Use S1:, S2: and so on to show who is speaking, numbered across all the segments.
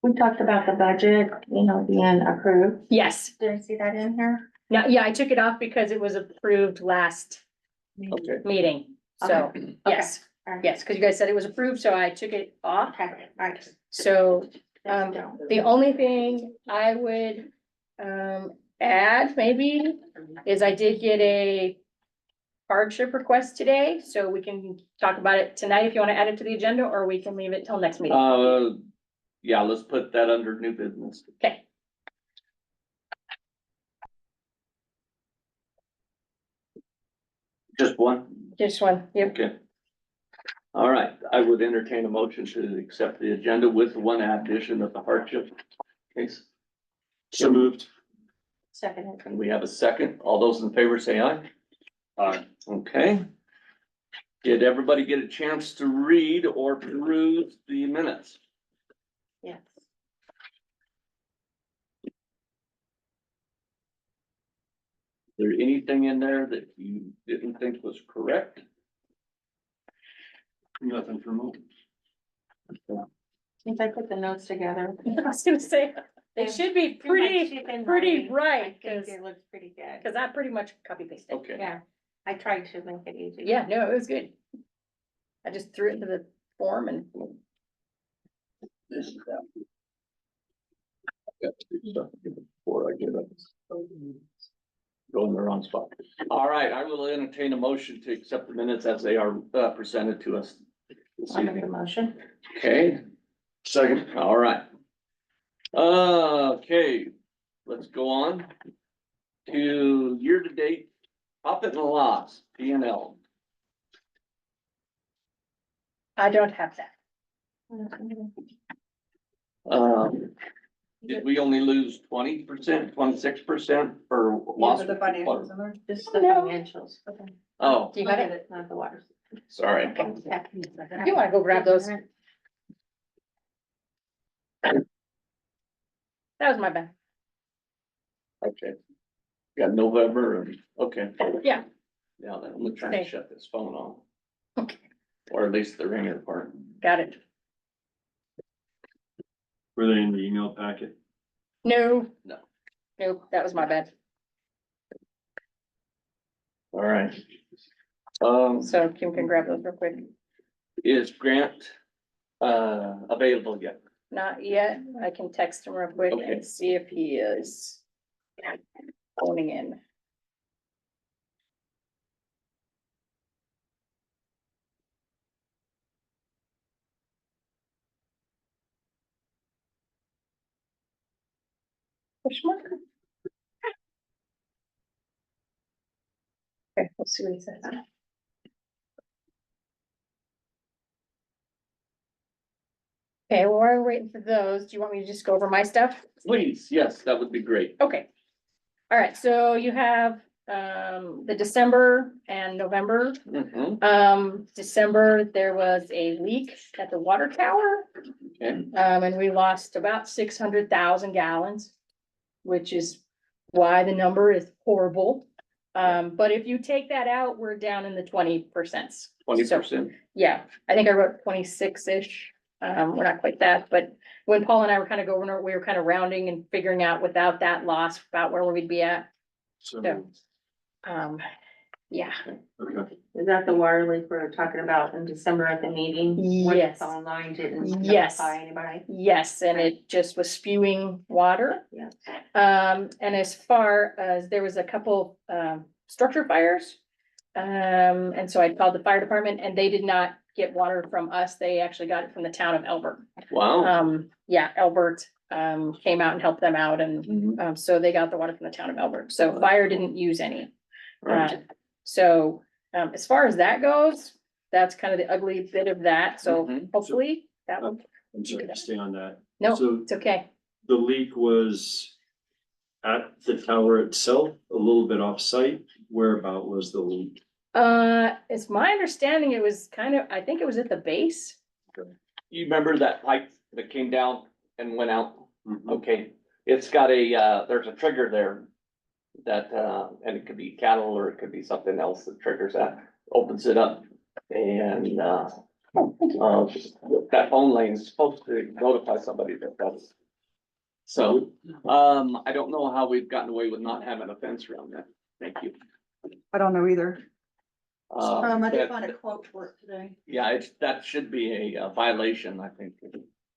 S1: We talked about the budget, being approved.
S2: Yes,
S1: Did I see that in here?
S2: no, yeah, I took it off because it was approved last
S3: Okay.
S2: meeting, so, yes,
S1: Alright.
S2: yes, because you guys said it was approved, so I took it off.
S1: Okay, alright.
S2: So, the only thing I would, add maybe is I did get a hardship request today, so we can talk about it tonight if you want to add it to the agenda, or we can leave it till next meeting.
S3: Yeah, let's put that under new business.
S2: Okay,
S3: Just one?
S2: just one, yep.
S3: Okay. All right, I would entertain a motion to accept the agenda with one addition of the hardship case.
S4: So moved.
S1: Second.
S3: And we have a second. All those in favor say aye.
S4: Aye.
S3: Okay. Did everybody get a chance to read or peruse the minutes?
S1: Yes.
S3: Is there anything in there that you didn't think was correct?
S4: Nothing for me.
S1: Since I put the notes together.
S2: I was gonna say, it should be pretty
S1: I
S2: right,
S1: think
S2: because
S1: it looks pretty good.
S2: I pretty much copy pasted.
S3: Okay.
S1: Yeah, I tried to make it easy.
S2: Yeah, no, it was good. I just threw it into the form and,
S3: This is that. Got to do stuff before I get up. Go in the wrong spot. All right, I will entertain a motion to accept the minutes as they are presented to us this
S1: I'll make the
S3: evening.
S1: motion.
S3: Okay,
S4: Second.
S3: all right. Okay, let's go on to year-to-date profit and loss, P and L.
S2: I don't have that.
S3: Did we only lose 20%, 26% for loss?
S1: Just the
S2: No.
S1: financials. Okay.
S3: Oh,
S2: Do you got it?
S1: Not the water.
S3: sorry.
S2: You wanna go grab those? That was my bad.
S3: Okay. Got November, and okay.
S2: Yeah.
S3: Now then, I'm gonna try to
S2: Okay.
S3: shut this phone off,
S2: Okay,
S3: or at least the ringer part.
S2: got it.
S4: Were they in the email packet?
S2: No.
S3: No.
S2: Nope, that was my bad.
S3: All right.
S2: So Kim can grab those real quick.
S3: Is Grant, available yet?
S2: Not yet. I can text him real quick
S3: Okay.
S2: and see if he is phoning in. Push mark. Okay, let's see what he says. Okay, well, while we're waiting for those, do you want me to just go over my stuff?
S3: Please, yes, that would be great.
S2: Okay. All right, so you have the December and November.
S3: Mhm.
S2: December, there was a leak at the water tower.
S3: Okay.
S2: And we lost about 600,000 gallons, which is why the number is horrible. But if you take that out, we're down in the 20%.
S3: 20%.
S2: Yeah, I think I wrote 26-ish. We're not quite that, but when Paul and I were kind of going, we were kind of rounding and figuring out without that loss about where we'd be at.
S4: So,
S2: Yeah. Yeah,
S4: okay.
S1: Is that the water leak we were talking about in December at the meeting? Where the
S2: Yes.
S1: phone line didn't
S2: Yes.
S1: notify anybody?
S2: yes, and it just was spewing water.
S1: Yeah.
S2: And as far as there was a couple, structure fires. And so I called the fire department and they did not get water from us. They actually got it from the town of Elbert.
S3: Wow.
S2: Yeah, Elbert, came out and helped them out and, so they got the water from the town of Elbert. So fire didn't use any.
S3: Right.
S2: So, as far as that goes, that's kind of the ugly bit of that. So
S3: Mhm.
S2: hopefully that will,
S4: I'm sorry to stay on that.
S2: no,
S4: So
S2: it's okay.
S4: the leak was at the tower itself, a little bit off site. Whereabout was the leak?
S2: It's my understanding it was kind of, I think it was at the base.
S3: You remember that pipe that came down and went out?
S4: Mhm.
S3: Okay, it's got a, there's a trigger there. That, and it could be cattle or it could be something else that triggers that, opens it up. And, That phone lane is supposed to notify somebody that that's. So, I don't know how we've gotten away with not having a fence around that. Thank you.
S5: I don't know either.
S6: I did
S3: that-
S6: find a quote for it today.
S3: Yeah, that should be a violation, I think.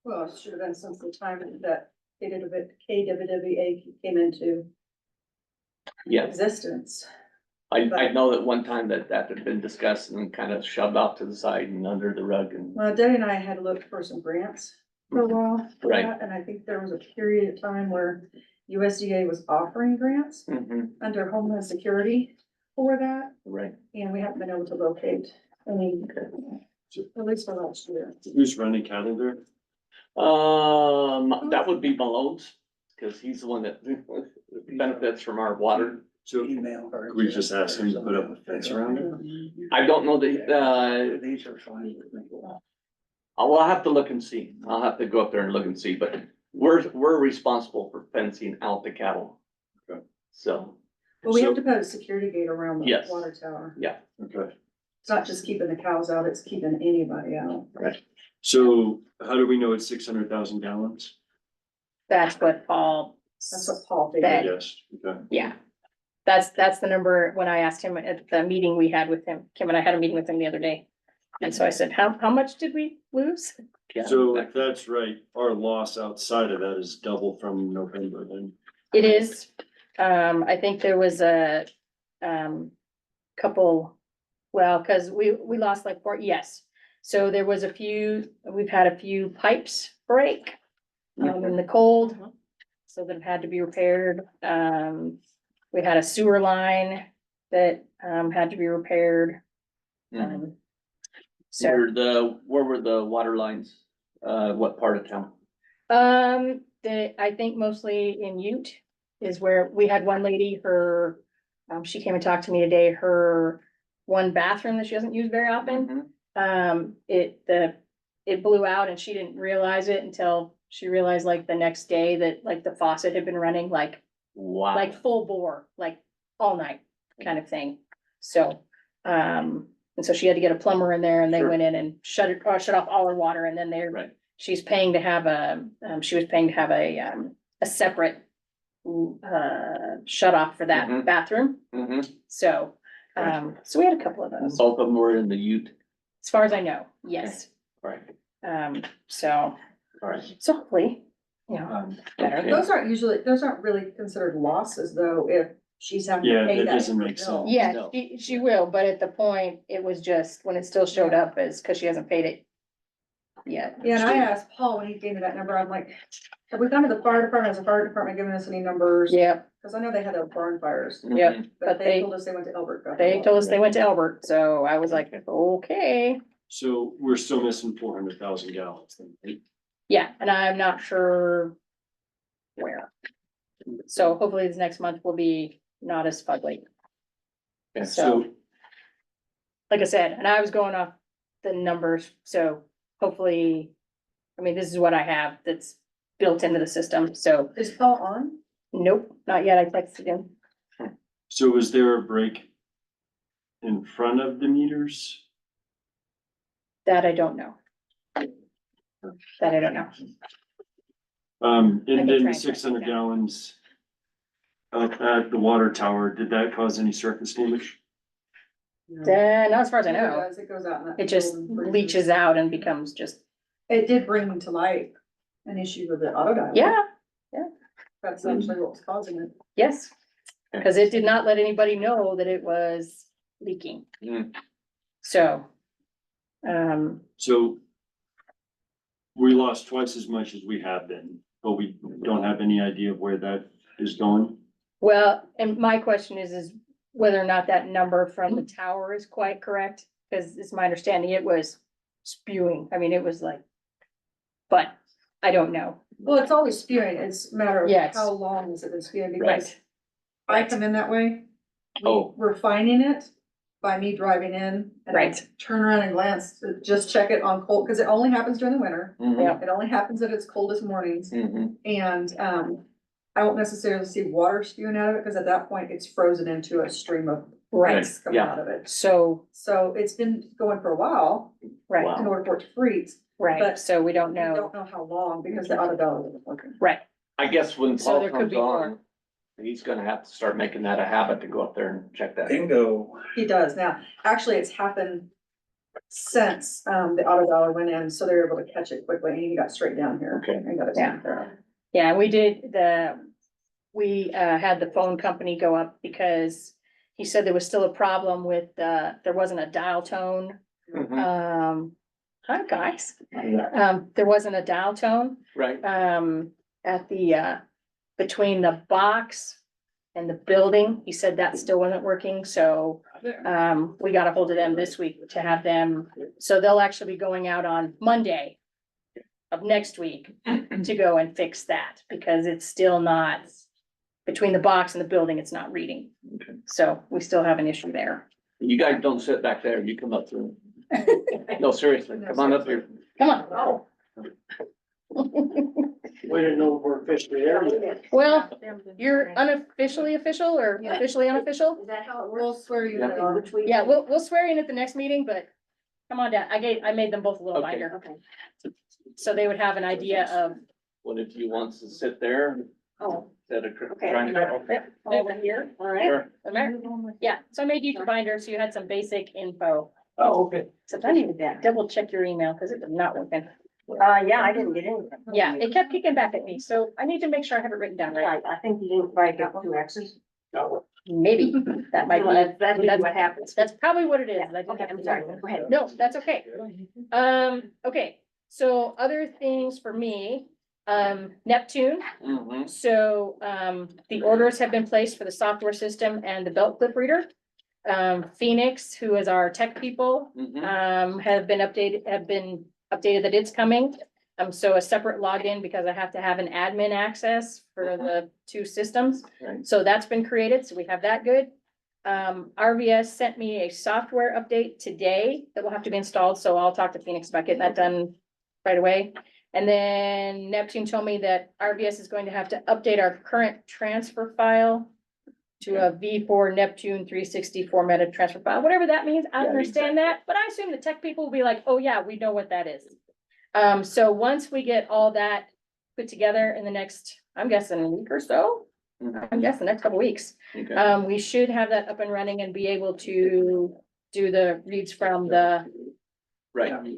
S6: Well, it should have been since the time that KWWA came into
S3: Yeah,
S6: existence.
S3: I know that one time that had been discussed and kind of shoved off to the side and under the rug and.
S6: Well, Debbie and I had looked for some grants for a while. for
S3: Right.
S6: that, And I think there was a period of time where USDA was offering grants
S3: Mhm,
S6: under Homeland Security for that,
S3: right.
S6: and we haven't been able to locate any, at least for last year.
S4: Who's running cattle there?
S3: That would be Malone's, because he's the one that benefits from our water.
S4: So could we just ask him to put up a fence around it?
S3: I don't know the,
S5: These are fine with me.
S3: I'll have to look and see. I'll have to go up there and look and see, but we're responsible for fencing out the cattle.
S4: Okay.
S3: So,
S6: Well, we have
S4: So-
S6: to put a security gate around the
S3: Yes.
S6: water tower.
S4: Okay,
S6: It's not just keeping the cows out, it's keeping anybody out.
S4: so how do we know it's 600,000 gallons?
S2: That's what Paul,
S6: That's what Paul
S2: That-
S6: figured.
S4: Yes, okay.
S2: yeah. That's the number when I asked him at the meeting we had with him. Kim and I had a meeting with him the other day. And so I said, how much did we lose?
S3: yeah.
S4: So if that's right, our loss outside of that is double from November then.
S2: It is, I think there was a, couple, well, cause we lost like four, yes. So there was we've had a few pipes break, in the cold, so that have had to be repaired. We had a sewer line that, had to be repaired.
S3: Mhm.
S2: So,
S3: Where were the water lines? What part of town?
S2: I think mostly in Ute is where we had one lady, she came and talked to me today, her one bathroom that she doesn't use very often.
S3: Mhm.
S2: It blew out and she didn't realize it until she realized like the next day that like the faucet had been running like
S3: Wow.
S2: full bore, like all night kind of thing. So, and so she had to get a plumber in there and they
S3: Sure.
S2: went in and shut off all her water and then
S3: Right.
S2: she's paying to have she was paying to have a separate shut off for that
S3: Mhm.
S2: bathroom.
S3: Mhm.
S2: So, so we had a couple of those,
S3: Both of them were in the Ute.
S2: as far as I know, yes.
S3: Right.
S2: So
S3: All right.
S2: hopefully, you know, better.
S3: Okay.
S6: Those aren't really considered losses though, if she's having
S4: Yeah,
S6: to pay
S4: that
S6: that.
S4: doesn't
S6: extra
S4: make
S6: bill.
S4: sense.
S2: Yeah,
S3: No.
S2: she will, but at the point, it was just, when it still showed up is because she hasn't paid it yet.
S6: Yeah, and I asked Paul when he gave me that number, I'm like, have we gone to the fire department? Has the fire department given us any numbers?
S2: Yep,
S6: Cause I know they had their barn fires,
S2: yep,
S3: Mhm.
S6: but
S2: but
S6: they
S2: they,
S6: told us they went to Elbert. got
S2: they
S6: the
S2: told
S6: water.
S2: us they went to Albert, so I was like, okay.
S4: So we're still missing 400,000 gallons then, right?
S2: Yeah, and I'm not sure where. So hopefully this next month will be not as fugly.
S3: Okay.
S2: So, like I said, and I was going off the numbers, so hopefully, I mean, this is what I have that's built into the system, so
S6: Is Paul on?
S2: nope, not yet. I texted him.
S4: So was there a break in front of the meters?
S2: That I don't know. That I don't know.
S4: And
S2: can
S4: then
S2: try
S4: the
S2: and track
S4: 600
S2: it down.
S4: gallons up at the water tower, did that cause any surface damage?
S2: Not as far as I
S6: Never
S2: know.
S6: does. It goes out in that.
S2: It just
S6: field and freezes.
S2: leaches out and becomes just,
S6: It did bring to light an issue with the auto dialer.
S2: yeah,
S6: That's actually what was causing it.
S2: yes. Cause it did not let anybody know that it was leaking.
S3: Mm.
S2: So,
S4: So we lost twice as much as we have been, but we don't have any idea of where that is going.
S2: well, and my question is whether or not that number from the tower is quite correct, cause it's my understanding it was spewing. I mean, it was like, but I don't know.
S6: Well, it's always spewing. It's a matter of
S2: Yes.
S6: how long has it been spewing because
S2: Right.
S6: I come in that way.
S3: Oh.
S6: We're finding it by me driving in. and I
S2: Right.
S6: Turn around and glance, to just check it on cold, cause it only happens during the winter.
S3: Mhm.
S2: Yeah.
S6: It only happens at its coldest mornings
S3: Mhm.
S6: and, I won't necessarily see water spewing out of it, because at that point, it's frozen into a stream of
S2: Right,
S6: ice coming
S3: yeah.
S6: out of it.
S2: so,
S6: So it's been going for a while
S2: right,
S3: Wow.
S6: in order for it to freeze.
S2: right,
S6: But
S2: so we don't
S6: We
S2: know,
S6: don't know how long, because the auto ballot isn't working.
S2: right,
S3: I guess when
S2: So
S3: Paul
S2: there could
S3: comes
S2: be more.
S3: on, he's gonna have to start making that a habit to go up there and check that.
S4: Bingo.
S6: He does now. Actually, it's happened since, the auto dollar went in, so they're able to catch it quickly, and he got straight down here.
S3: Okay.
S6: And got it
S2: Yeah.
S6: taken care of.
S2: yeah, we had the phone company go up because he said there was still a problem with, there wasn't a dial tone.
S3: Mhm.
S2: Hi, guys. There wasn't a dial tone,
S3: Right,
S2: at the, between the box and the building. He said that still wasn't working, so, we got a hold of them this week to have them, so they'll actually be going out on Monday of next week to go and fix that, because it's still not, between the box and the building, it's not reading.
S3: Okay.
S2: So we still have an issue there.
S3: you guys don't sit back there, you come up through. No, seriously, come on up here.
S2: Come on.
S4: We didn't know we're officially there yet.
S2: Well, you're unofficially official or
S1: Yeah.
S2: officially unofficial?
S1: Is that how it
S6: We'll
S1: works?
S6: swear you
S3: Yeah.
S6: in.
S1: Which we?
S2: Yeah, we'll swear in at the next meeting, but come on down. I made them both a little
S3: Okay.
S2: binder,
S1: Okay.
S2: so they would have an idea of.
S3: What if you wants to sit there?
S1: Oh,
S3: Instead of
S1: Okay.
S3: trying to.
S2: Over here.
S1: all right.
S3: Sure.
S2: Yeah, so I made you a binder, so you had some basic info.
S3: Oh, okay.
S2: So I need to double check your email, because it was not working.
S1: Yeah, I didn't get anything.
S2: Yeah, it kept kicking back at me, so I need to make sure I have it written down right.
S1: Right, I think you didn't write out 2 X's.
S2: Maybe, that might
S1: Well,
S2: be,
S1: that's usually what happens.
S2: that's probably what it is.
S1: Yeah,
S2: I didn't
S1: okay,
S2: have
S1: I'm
S2: to
S1: sorry,
S2: type it.
S1: go ahead.
S2: No, that's okay. Okay, so other things for me, Neptune.
S3: Mhm.
S2: So, the orders have been placed for the software system and the belt clip reader. Phoenix, who is our tech people,
S3: Mhm.
S2: have been updated that it's coming. So a separate login, because I have to have an admin access for the 2 systems.
S3: Right.
S2: So that's been created, so we have that good. RVS sent me a software update today that will have to be installed, so I'll talk to Phoenix about getting that done right away. And then Neptune told me that RVS is going to have to update our current transfer file to a V4 Neptune 360 formatted transfer file, whatever that means. I
S3: Yeah,
S2: understand that, but I assume the tech people will be like, oh yeah, we know what that is. So once we get all that put together in the next, I'm guessing a week or so,
S3: Mhm.
S2: I'm guessing next couple weeks,
S3: Okay.
S2: we should have that up and running and be able to do the reads from the
S3: Right.
S2: other,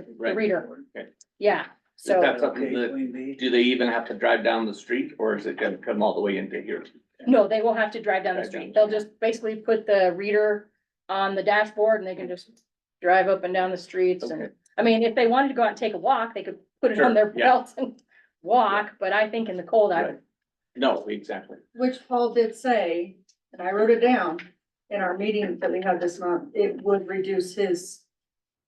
S2: the
S3: Right.
S2: reader.
S3: Okay.
S2: Yeah,
S3: Is that
S2: so,
S3: something that, do they even have to drive down the street, or is it gonna come all the way into here?
S2: no, they will have to drive down the street. They'll just basically put the reader on the dashboard and they can just drive up and down the streets.
S3: Okay.
S2: And, I mean, if they wanted to go out and take a walk, they could put it
S3: Sure,
S2: on their
S3: yeah.
S2: belt and walk, but I think in the cold,
S3: Right. No, exactly.
S6: Which Paul did say, and I wrote it down in our meeting that we had this month, it would reduce his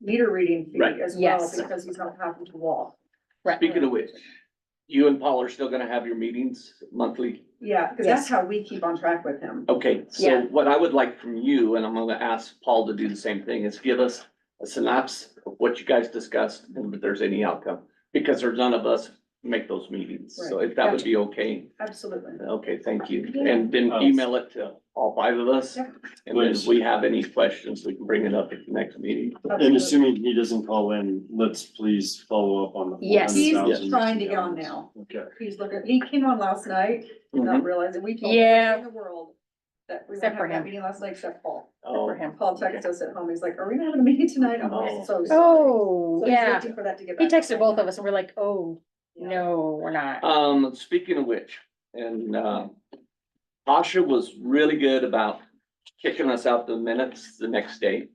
S6: meter reading
S3: Right.
S6: fee as well,
S2: Yes.
S6: because he's not having to walk.
S2: right,
S3: Speaking of which, you and Paul are still gonna have your meetings monthly?
S6: Yeah, because
S2: Yes.
S6: that's how we keep on track with him.
S3: Okay, so
S2: Yeah.
S3: what I would like from you, and I'm gonna ask Paul to do the same thing, is give us a synopsis of what you guys discussed and if there's any outcome. Because there's none of us make those meetings, so if that would be okay.
S6: Absolutely.
S3: Okay, thank you. And then email it to all 5 of us.
S6: Yep.
S3: And then if we have any questions, we can bring it up at the next meeting.
S4: And assuming he doesn't call in, let's please follow up on the.
S2: Yes.
S6: He's
S4: 400,000
S6: trying to get on now.
S4: Okay.
S6: He's looking, he came on last night, did not
S3: Mhm.
S6: realize it. We told
S2: Yeah.
S6: everybody in the world that we were
S2: Except for
S6: having that
S2: him.
S6: meeting last night, except Paul.
S3: Oh,
S2: for him.
S6: Paul texted us at home. He's like, are we not having a meeting tonight? I'm like,
S3: Oh.
S6: so sorry.
S2: Oh,
S6: So he's
S2: yeah.
S6: waiting for that to get
S2: He
S6: back.
S2: texted both of us and we're like, oh,
S6: Yeah.
S2: no, we're not.
S3: Speaking of which, and, Asha was really good about kicking us out the minutes the next day.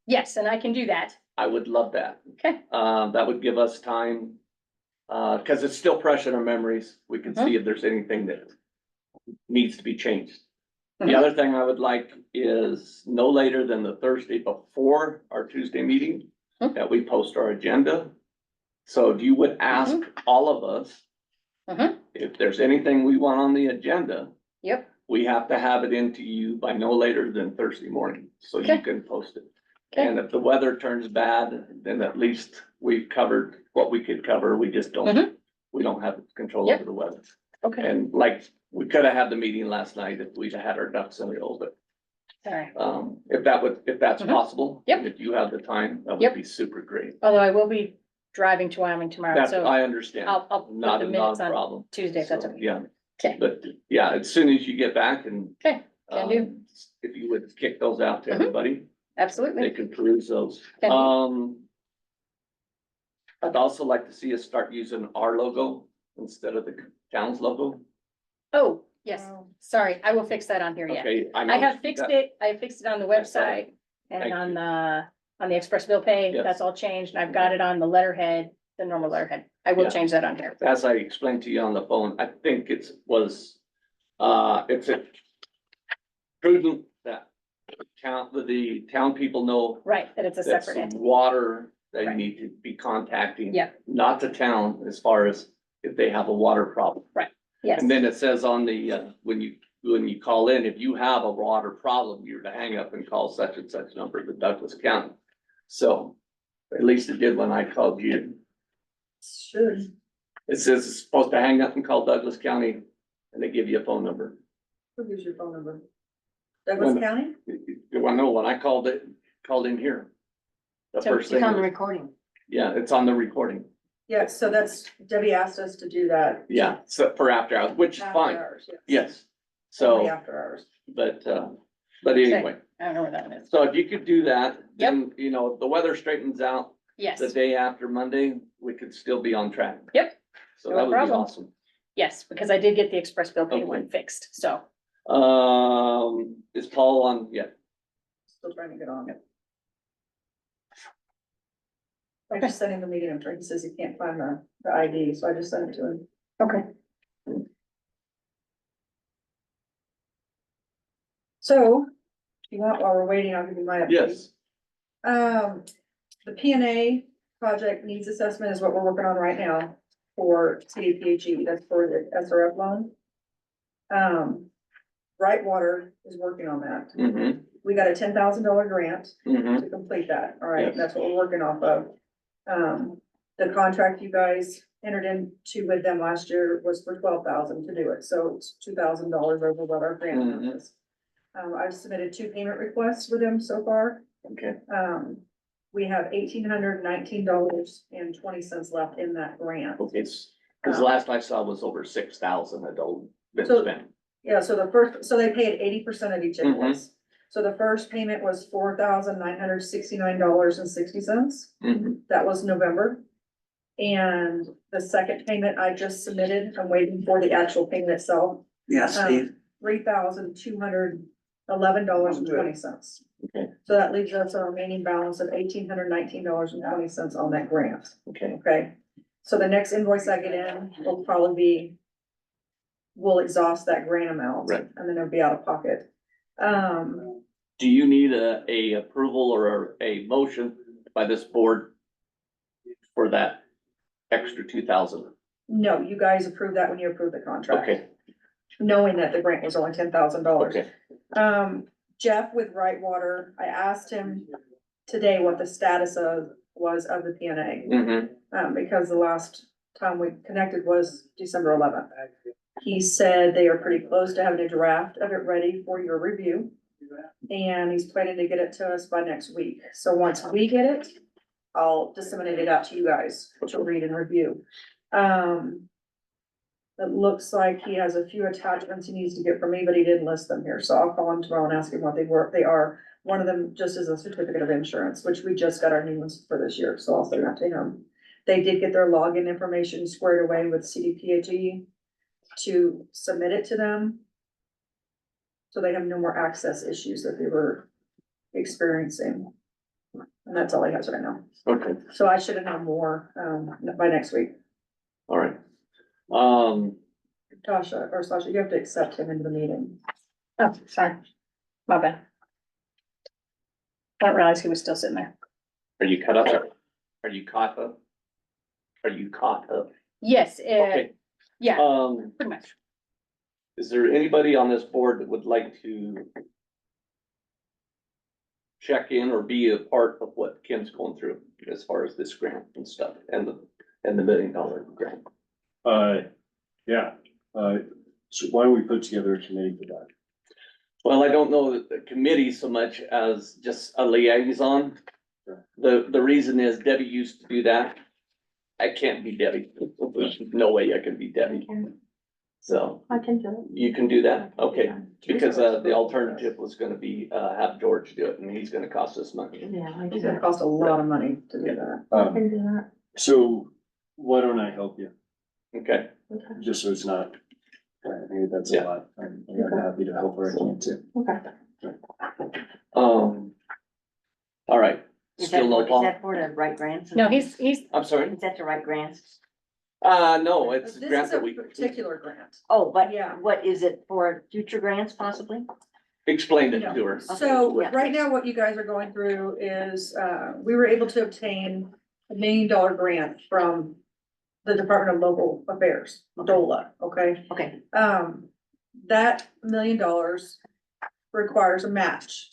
S2: Yes, and I can do that.
S3: I would love that.
S2: Okay.
S3: That would give us time, cause it's still fresh in our memories. We can see if there's anything that needs to be changed. The
S2: Mhm.
S3: other thing I would like is no later than the Thursday before our Tuesday meeting,
S2: Mhm.
S3: that we post our agenda. So if you would ask all of us,
S2: Mhm.
S3: if there's anything we want on the agenda,
S2: Yep,
S3: we have to have it into you by no later than Thursday morning, so you
S2: Okay.
S3: can post it.
S2: Okay.
S3: And if the weather turns bad, then at least we've covered what we could cover, we just don't,
S2: Mhm.
S3: we don't have control
S2: Yep.
S3: over the weather.
S2: okay,
S3: And like we could have had the meeting last night if we'd had our ducks in a row, but,
S2: Sorry.
S3: if that's
S2: Mhm.
S3: possible.
S2: Yep.
S3: If you have the time, that
S2: Yep.
S3: would be super great.
S2: Although I will be driving to Wyoming tomorrow,
S3: That,
S2: so
S3: I understand.
S2: I'll put
S3: Not
S2: the
S3: a
S2: minutes on
S3: problem.
S2: Tuesday if that's
S3: So,
S2: okay.
S3: yeah,
S2: Okay,
S3: but, yeah, as soon as you get back and.
S2: okay, can do.
S3: If you would kick those out to
S2: Mhm.
S3: everybody, they
S2: Absolutely.
S3: can peruse those.
S2: Can do.
S3: I'd also like to see us start using our logo instead of the town's logo.
S2: Oh, yes,
S6: Wow.
S2: sorry, I will fix that on here, yeah.
S3: Okay,
S2: I have fixed it, I fixed it on the website and
S3: Thank
S2: on
S3: you.
S2: on the express bill pay,
S3: Yes.
S2: that's all changed, and I've got it on the letterhead, the normal letterhead. I will
S3: Yeah.
S2: change that on here.
S3: As I explained to you on the phone, I think it's a prudent that the town people know
S2: Right, that it's a
S3: that's
S2: separate entity.
S3: water they
S2: Right.
S3: need to be contacting.
S2: Yeah.
S3: Not the town as far as if they have a water problem.
S2: Yes,
S3: And then it says on the, when you call in, if you have a water problem, you're to hang up and call such and such number to Douglas County. So, at least it did when I called you.
S6: Should.
S3: It says it's supposed to hang up and call Douglas County, and they give you a phone number.
S6: Who gives your phone number? Douglas
S3: When-
S6: County?
S3: You wanna know when I called in here? The
S2: So
S3: first
S2: it's
S3: thing,
S2: on the
S3: was-
S2: recording.
S3: yeah, it's on the recording.
S6: Yeah, so that's, Debbie asked us to do that.
S3: Yeah, so for after hours, which is
S6: After
S3: fine,
S6: hours,
S3: yes.
S6: Only
S3: So,
S6: after hours.
S3: but anyway,
S2: I don't know where that one is.
S3: so if you could do that, then, you know, if the weather straightens out
S2: Yes,
S3: the day after Monday, we could still be on track.
S2: Yep.
S3: So
S2: No
S3: that would be
S2: problem.
S3: awesome.
S2: yes, because I did get the express bill pay
S3: Okay.
S2: one fixed, so.
S3: Is Paul on yet?
S6: Still trying to get on. I
S2: Okay.
S6: just sent him the meeting after. He says he can't find the ID, so I just sent it to him.
S2: Okay.
S6: So, if you want, while we're waiting, I'll give you my update.
S3: Yes.
S6: The P&A project needs assessment is what we're working on right now for CDPHE, that's for the SRF loan. Brightwater is working on that.
S3: Mm-hmm,
S6: We got a $10,000 grant
S3: mm-hmm,
S6: to complete that, all right,
S3: Yes.
S6: that's what we're working off of. The contract you guys entered into with them last year was for $12,000 to do it, so it's $2,000 over what our grant amount
S3: Mhm.
S6: is. I've submitted 2 payment requests with them so far.
S3: okay,
S6: We have $1,819.20 left in that grant.
S3: okay, cause last I saw was over 6,000 had been
S6: So-
S3: spent.
S6: Yeah, so they paid 80% of each invoice. So the first payment was $4,969.60.
S3: Mhm.
S6: That was November. And the second payment I just submitted, I'm waiting for the actual payment itself.
S5: Yeah, Steve.
S6: $3,211.20.
S3: Okay.
S6: So that leaves us a remaining balance of $1,819.20 on that grant.
S3: Okay,
S6: Okay, so the next invoice I get in will probably be, we'll exhaust that grant amount.
S3: Right.
S6: And then it'll be out of pocket.
S3: do you need a approval or a motion by this board for that extra 2,000?
S6: No, you guys approved that when you approved the contract.
S3: Okay,
S6: Knowing that the grant was only $10,000.
S3: okay,
S6: Jeff with Brightwater, I asked him today what the status was of the PNA.
S3: mm-hmm,
S6: Because the last time we connected was December 11th. He said they are pretty close to having a draft of it ready for your review. And he's planning to get it to us by next week. So once we get it, I'll disseminate it out to you guys to read and review. It looks like he has a few attachments he needs to get from me, but he didn't list them here, so I'll call him tomorrow and ask him what they are. One of them just is a certificate of insurance, which we just got our new ones for this year, so I'll send that to him. They did get their login information squared away with CDPHE to submit it to them. So they have no more access issues that they were experiencing. And that's all he has right now.
S3: okay,
S6: So I should have known more, by next week.
S3: all right.
S6: Tasha, or Sasha, you have to accept him into the meeting.
S2: Oh, sorry, my bad. I didn't realize he was still sitting there.
S3: Are you cut up? Are you caught up? Are you caught up?
S2: Yes,
S3: Okay,
S2: yeah, pretty much.
S3: is there anybody on this board that would like to check in or be a part of what Kim's going through as far as this grant and stuff and the $1 million grant?
S4: Yeah, So why don't we put together a committee for that?
S3: Well, I don't know the committee so much as just a liaison. The reason is Debbie used to do that. I can't be Debbie. There's no way I can be Debbie. So
S1: I can do it.
S3: you can do that? Okay. Because the alternative was gonna be have George do it and he's gonna cost us money.
S1: Yeah, I
S6: It's
S1: can,
S6: gonna cost a lot of money to do that.
S1: I can do that.
S4: So why don't I help you,
S3: Okay,
S4: just so it's not, maybe that's a
S3: Yeah.
S4: lot, I'm happy to help where I can too.
S1: Okay.
S3: all right.
S7: Is
S3: Still no
S7: that
S3: Paul?
S7: for the right grants?
S2: No, he's,
S3: I'm sorry?
S7: Is that the right grants?
S3: No, it's a
S6: This
S3: grant
S6: is
S3: that
S6: a
S3: we
S6: particular grant.
S7: Oh, but
S6: Yeah.
S7: what is it for future grants possibly?
S3: explained it to her.
S6: So
S7: yeah.
S6: right now, what you guys are going through is, we were able to obtain $1 million grant from the Department of Local Affairs, DOLA, okay?
S7: Okay,
S6: That $1 million requires a match.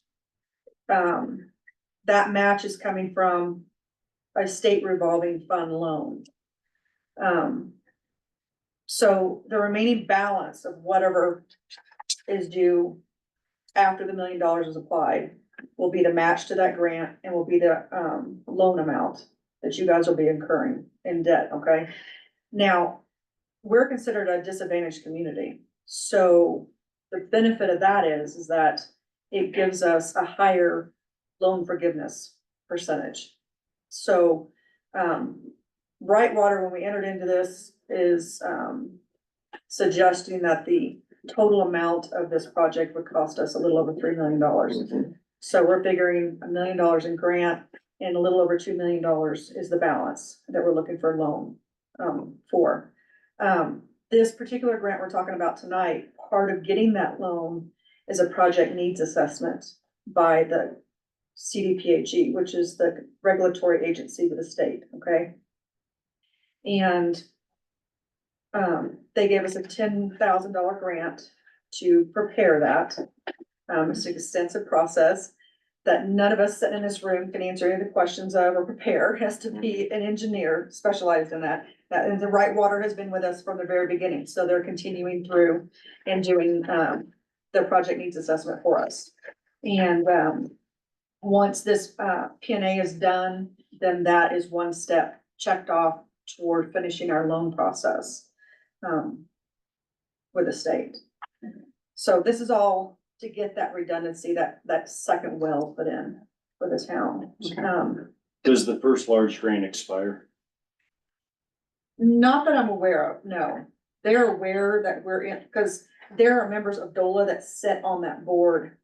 S6: That match is coming from a state revolving fund loan. So the remaining balance of whatever is due after the $1 million is applied will be the match to that grant and will be the, loan amount that you guys will be incurring in debt, okay? Now, we're considered a disadvantaged community, so the benefit of that is that it gives us a higher loan forgiveness percentage. So, Brightwater, when we entered into this, is, suggesting that the total amount of this project would cost us a little over $3 million. So we're figuring $1 million in grant and a little over $2 million is the balance that we're looking for a loan, for. This particular grant we're talking about tonight, part of getting that loan is a project needs assessment by the CDPHE, which is the regulatory agency of the state, okay? And they gave us a $10,000 grant to prepare that. It's an extensive process that none of us sitting in this room can answer any of the questions of or prepare. It has to be an engineer specialized in that. And the Brightwater has been with us from the very beginning, so they're continuing through and doing, their project needs assessment for us. And, once this, P&A is done, then that is one step checked off toward finishing our loan process, with the state. So this is all to get that redundancy, that second well put in for the town.
S4: Does the first large grant expire?
S6: Not that I'm aware of, no. They're aware that we're in, because there are members of DOLA that sit on that board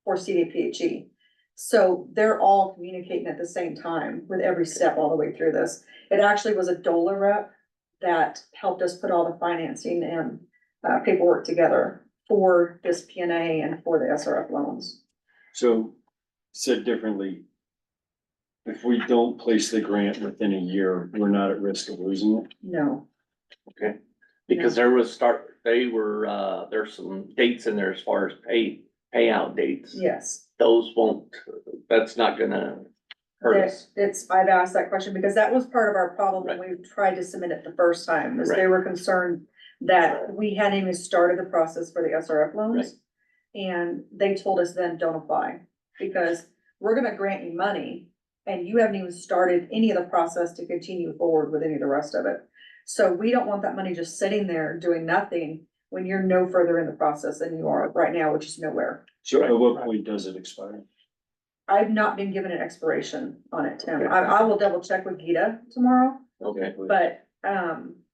S6: for CDPHE. So they're all communicating at the same time with every step all the way through this. It actually was a DOLA rep that helped us put all the financing and paperwork together for this P&A and for the SRF loans.
S4: So, said differently, if we don't place the grant within a year, we're not at risk of losing it?
S6: No,
S3: Okay, because there's some dates in there as far as payout dates.
S6: yes.
S3: Those won't, that's not gonna hurt us.
S6: I've asked that question because that was part of our problem when we tried to submit it the first time, is they were concerned that we hadn't even started the process for the SRF loans. And they told us then, don't apply, because we're gonna grant you money and you haven't even started any of the process to continue forward with any of the rest of it. So we don't want that money just sitting there doing nothing when you're no further in the process than you are right now, which is nowhere.
S4: So at what point does it expire?
S6: I've not been given an expiration on it, Tim. I will double check with Gita tomorrow,
S3: Okay,
S6: but,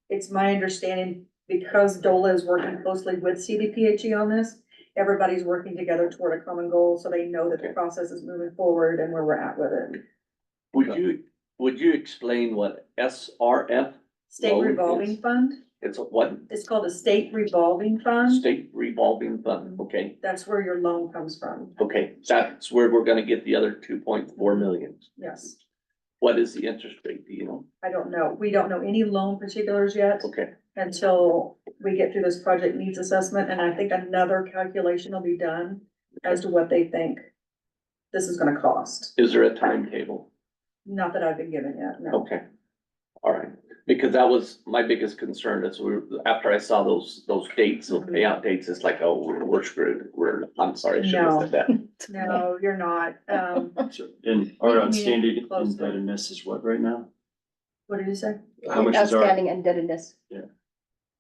S6: it's my understanding, because DOLA is working closely with CDPHE on this, everybody's working together toward a common goal, so they know that the process is moving forward and where we're at with it.
S3: would you explain what SRF,
S6: State
S3: Loan
S6: revolving
S3: is-
S6: fund,
S3: it's what,
S6: it's called a state revolving fund.
S3: state revolving fund, okay?
S6: That's where your loan comes from,
S3: Okay, that's where we're gonna get the other 2.4 million.
S6: yes.
S3: What is the interest rate, do you know?
S6: I don't know. We don't know any loan particulars yet
S3: Okay,
S6: until we get through this project needs assessment, and I think another calculation will be done as to what they think this is gonna cost.
S3: is there a timetable?
S6: Not that I've been given yet, no.
S3: Okay, all right. Because that was my biggest concern is after I saw those dates, those payout dates, it's like, oh, we're screwed. I'm sorry, I shouldn't have said that.
S6: No, you're not.
S4: So, and our
S6: We
S4: outstanding
S6: communicate closely.
S4: indebtedness is what right now?
S6: What did you say?
S4: How much is our,
S2: Outstanding indebtedness.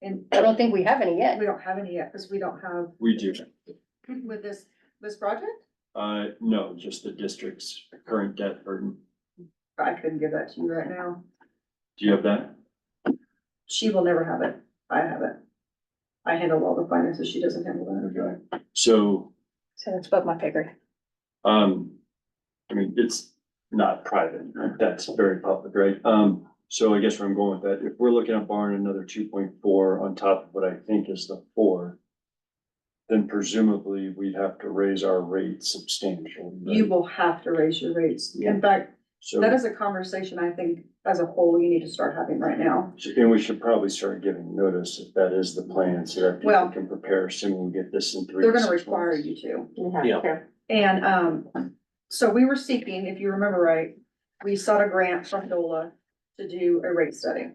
S6: And
S2: I don't think we have any yet.
S6: we don't have any yet, because we don't have,
S4: we do,
S6: with this project,
S4: no, just the district's current debt burden.
S6: I couldn't give that to you right now.
S4: Do you have that?
S6: She will never have it. I have it. I handle all the finances. She doesn't handle that.
S4: Okay. So,
S2: So that's above my pay grade.
S4: I mean, it's not private, right? That's very public, right? So I guess where I'm going with that, if we're looking at borrowing another 2.4 on top of what I think is the 4, then presumably we'd have to raise our rate substantially. right?
S6: You will have to raise your rates.
S3: Yeah.
S6: In fact,
S4: So,
S6: that is a conversation I think as a whole you need to start having right now.
S4: and we should probably start giving notice if that is the plan, so that people
S6: Well-
S4: can prepare, assuming we get this in 3
S6: They're
S4: to
S6: gonna
S4: 6
S6: require
S4: months.
S6: you to.
S1: You have
S3: Yeah.
S1: to.
S6: And, so we were seeking, if you remember right, we sought a grant from DOLA to do a rate study.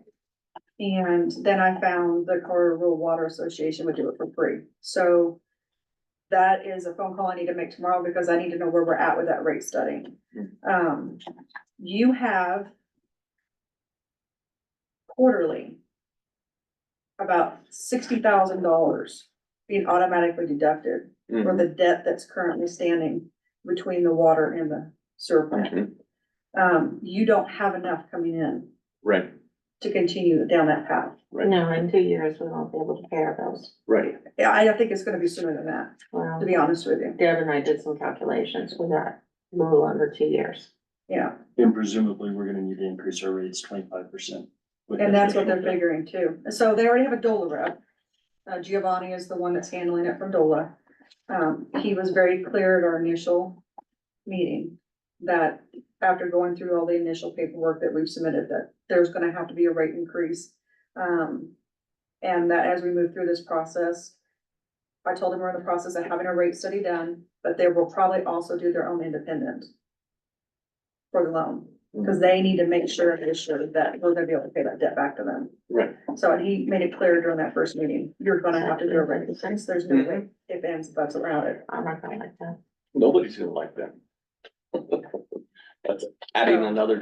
S6: And then I found the Colorado Rural Water Association would do it for free. So that is a phone call I need to make tomorrow because I need to know where we're at with that rate study. You have quarterly about $60,000 being automatically deducted for
S3: Mhm,
S6: the debt that's currently standing between the water and the sewer plant.
S3: mhm.
S6: You don't have enough coming in
S3: Right,
S6: to continue down that path.
S3: right,
S1: No, in 2 years, we won't be able to pay our bills.
S3: right.
S6: Yeah, I think it's gonna be sooner than that,
S1: Well,
S6: to be honest with you.
S1: Deb and I did some calculations. We got a little under 2 years.
S6: Yeah,
S4: And presumably, we're gonna need to increase our rates 25%.
S6: and that's what they're figuring too. So they already have a DOLA rep. Giovanni is the one that's handling it from DOLA. He was very clear at our initial meeting that after going through all the initial paperwork that we've submitted, that there's gonna have to be a rate increase. And that as we move through this process, I told him we're in the process of having a rate study done, but they will probably also do their own independent for the loan, because they need to make sure and assure that we're gonna be able to pay that debt back to them.
S3: Right.
S6: So, and he made it clear during that first meeting, you're gonna have to do a rate increase. There's no way if ands, buts around it.
S1: I'm not gonna like that.
S3: Nobody's gonna like that. That's adding another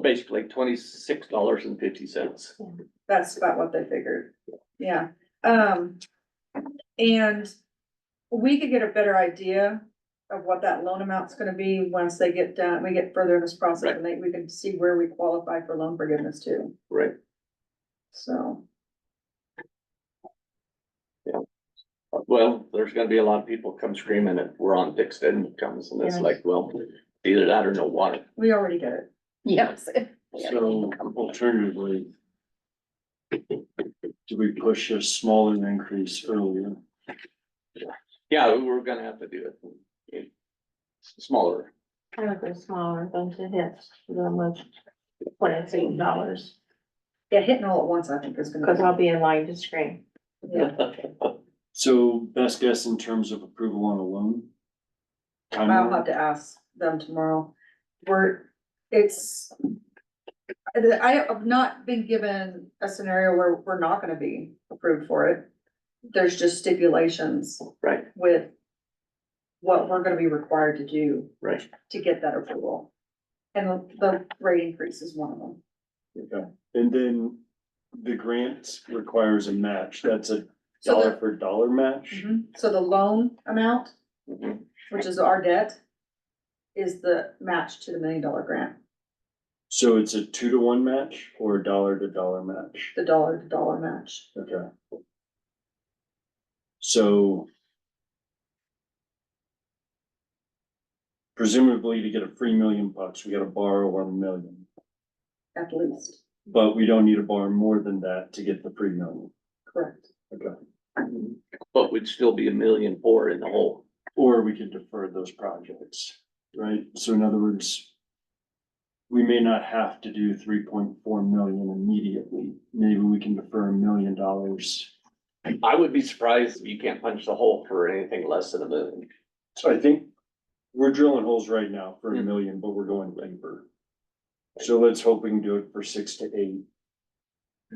S3: basically $26.50.
S6: That's about what they figured. Yeah, and we could get a better idea of what that loan amount's gonna be once they get done, we get further in this process,
S3: Right.
S6: and we can see where we qualify for loan forgiveness too,
S3: Right.
S6: so.
S3: Well, there's gonna be a lot of people come screaming if we're on fixed incomes and it's
S1: Yes.
S3: like, well, either that or no water.
S6: We already get it.
S2: Yes.
S4: So alternatively, do we push a smaller increase earlier?
S3: Yeah, we were gonna have to do it. Smaller.
S1: I would go smaller than to hit the most $26,
S6: Yeah, hitting all at once, I think is
S1: because
S6: gonna
S1: I'll be in line to scream.
S6: be, yeah,
S4: So best guess in terms of approval on a loan?
S6: I'll have to ask them tomorrow. I have not been given a scenario where we're not gonna be approved for it. There's just stipulations
S3: Right,
S6: with what we're gonna be required to do
S3: right.
S6: to get that approval. And the rate increase is one of them.
S4: Okay, and then the grant requires a match, that's a
S6: So
S4: dollar
S6: the,
S4: for dollar match?
S6: so the loan amount,
S3: Mhm.
S6: which is our debt, is the match to the $1 million grant,
S4: So it's a 2-to-1 match or a dollar to dollar match?
S6: the dollar to dollar match.
S4: Okay. So presumably to get a free $1,000,000, we gotta borrow $1,000,000,
S6: At least,
S4: but we don't need to borrow more than that to get the free $1,000,000.
S6: correct.
S4: Okay.
S3: But we'd still be $1.4 million in the hole.
S4: Or we could defer those projects, right? So in other words, we may not have to do 3.4 million immediately. Maybe we can defer $1,000,000.
S3: I would be surprised if you can't punch the hole for anything less than $1 million.
S4: So I think we're drilling holes right now for $1,000,000, but we're going deeper. So let's hope we can do it for 6 to 8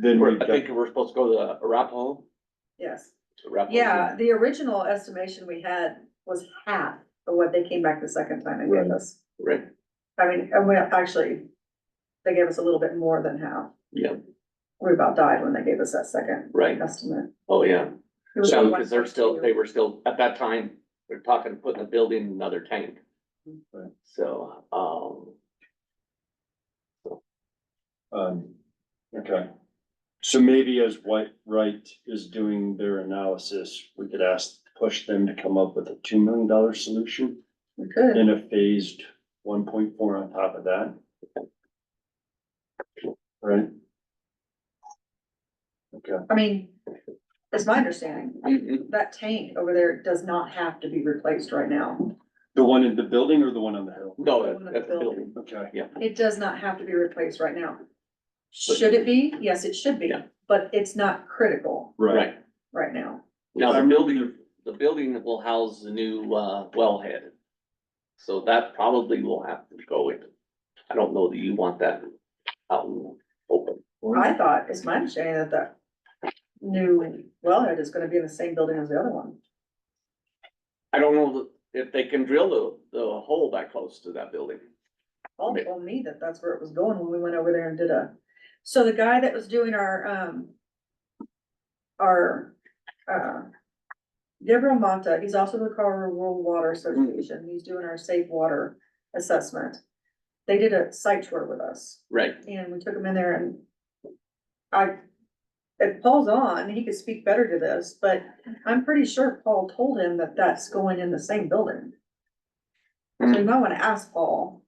S4: Then we've
S3: I
S4: got,
S3: think we're supposed to go to Arapahoe.
S6: Yes.
S3: Arapahoe.
S6: Yeah, the original estimation we had was half of what they came back the second time and gave us.
S3: Right,
S6: I mean, and we actually, they gave us a little bit more than half.
S3: yeah,
S6: We about died when they gave us that second
S3: right.
S6: estimate.
S3: Oh, yeah.
S6: It was
S3: So,
S6: like
S3: because they're still,
S6: 1.2.
S3: they were still, at that time, they're talking putting a building in another tank.
S4: Right.
S3: So,
S4: okay. So maybe as White Wright is doing their analysis, we could push them to come up with a $2 million solution
S6: We could.
S4: and a phased 1.4 on top of that. Right? Okay.
S6: I mean, it's my understanding,
S3: mhm.
S6: that tank over there does not have to be replaced right now.
S4: The one in the building or the one on the hill?
S3: No,
S6: The one in
S3: that's
S6: the
S3: the building.
S4: Okay.
S6: It does not have to be replaced right now. Should it be? Yes, it should be,
S3: Yeah.
S6: but it's not critical
S4: Right.
S6: right now.
S3: Now, the building will house the new, wellhead. So that probably will have to go in. I don't know that you want that out and open.
S6: I thought, it's my understanding that the new wellhead is gonna be in the same building as the other one.
S3: I don't know if they can drill the hole that close to that building.
S6: Paul told me that that's where it was going when we went over there and did so the guy that was doing our, Gabriel Mata, he's also the Colorado Rural Water Association, he's doing our safe water assessment. They did a site tour with us,
S3: Right,
S6: and we took him in there and if Paul's on, he could speak better to this, but I'm pretty sure Paul told him that that's going in the same building. So you might wanna ask Paul.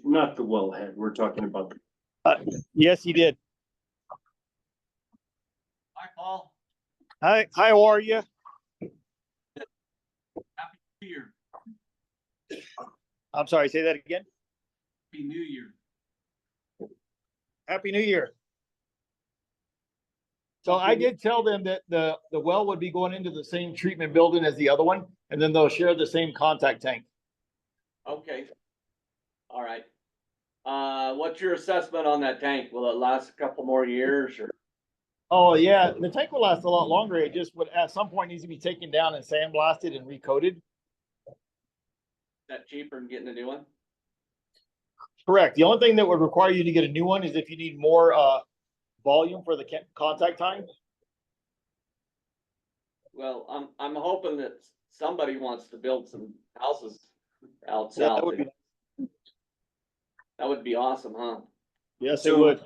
S4: Not the wellhead, we're talking about,
S8: Yes, he did.
S3: Hi, Paul.
S8: Hi, how are you?
S3: Year,
S8: I'm sorry, say that again.
S3: Happy New Year.
S8: Happy New Year. So I did tell them that the well would be going into the same treatment building as the other one, and then they'll share the same contact tank.
S3: Okay. All right. What's your assessment on that tank? Will it last a couple more years or?
S8: Oh, yeah, the tank will last a lot longer. It just would, at some point, needs to be taken down and sandblasted and recoated.
S3: Is that cheaper than getting a new one?
S8: Correct. The only thing that would require you to get a new one is if you need more, volume for the contact time.
S3: Well, I'm hoping that somebody wants to build some houses out
S8: Yeah, that
S3: south.
S8: would be,
S3: That would be awesome, huh?
S8: yes, it
S4: So-
S8: would.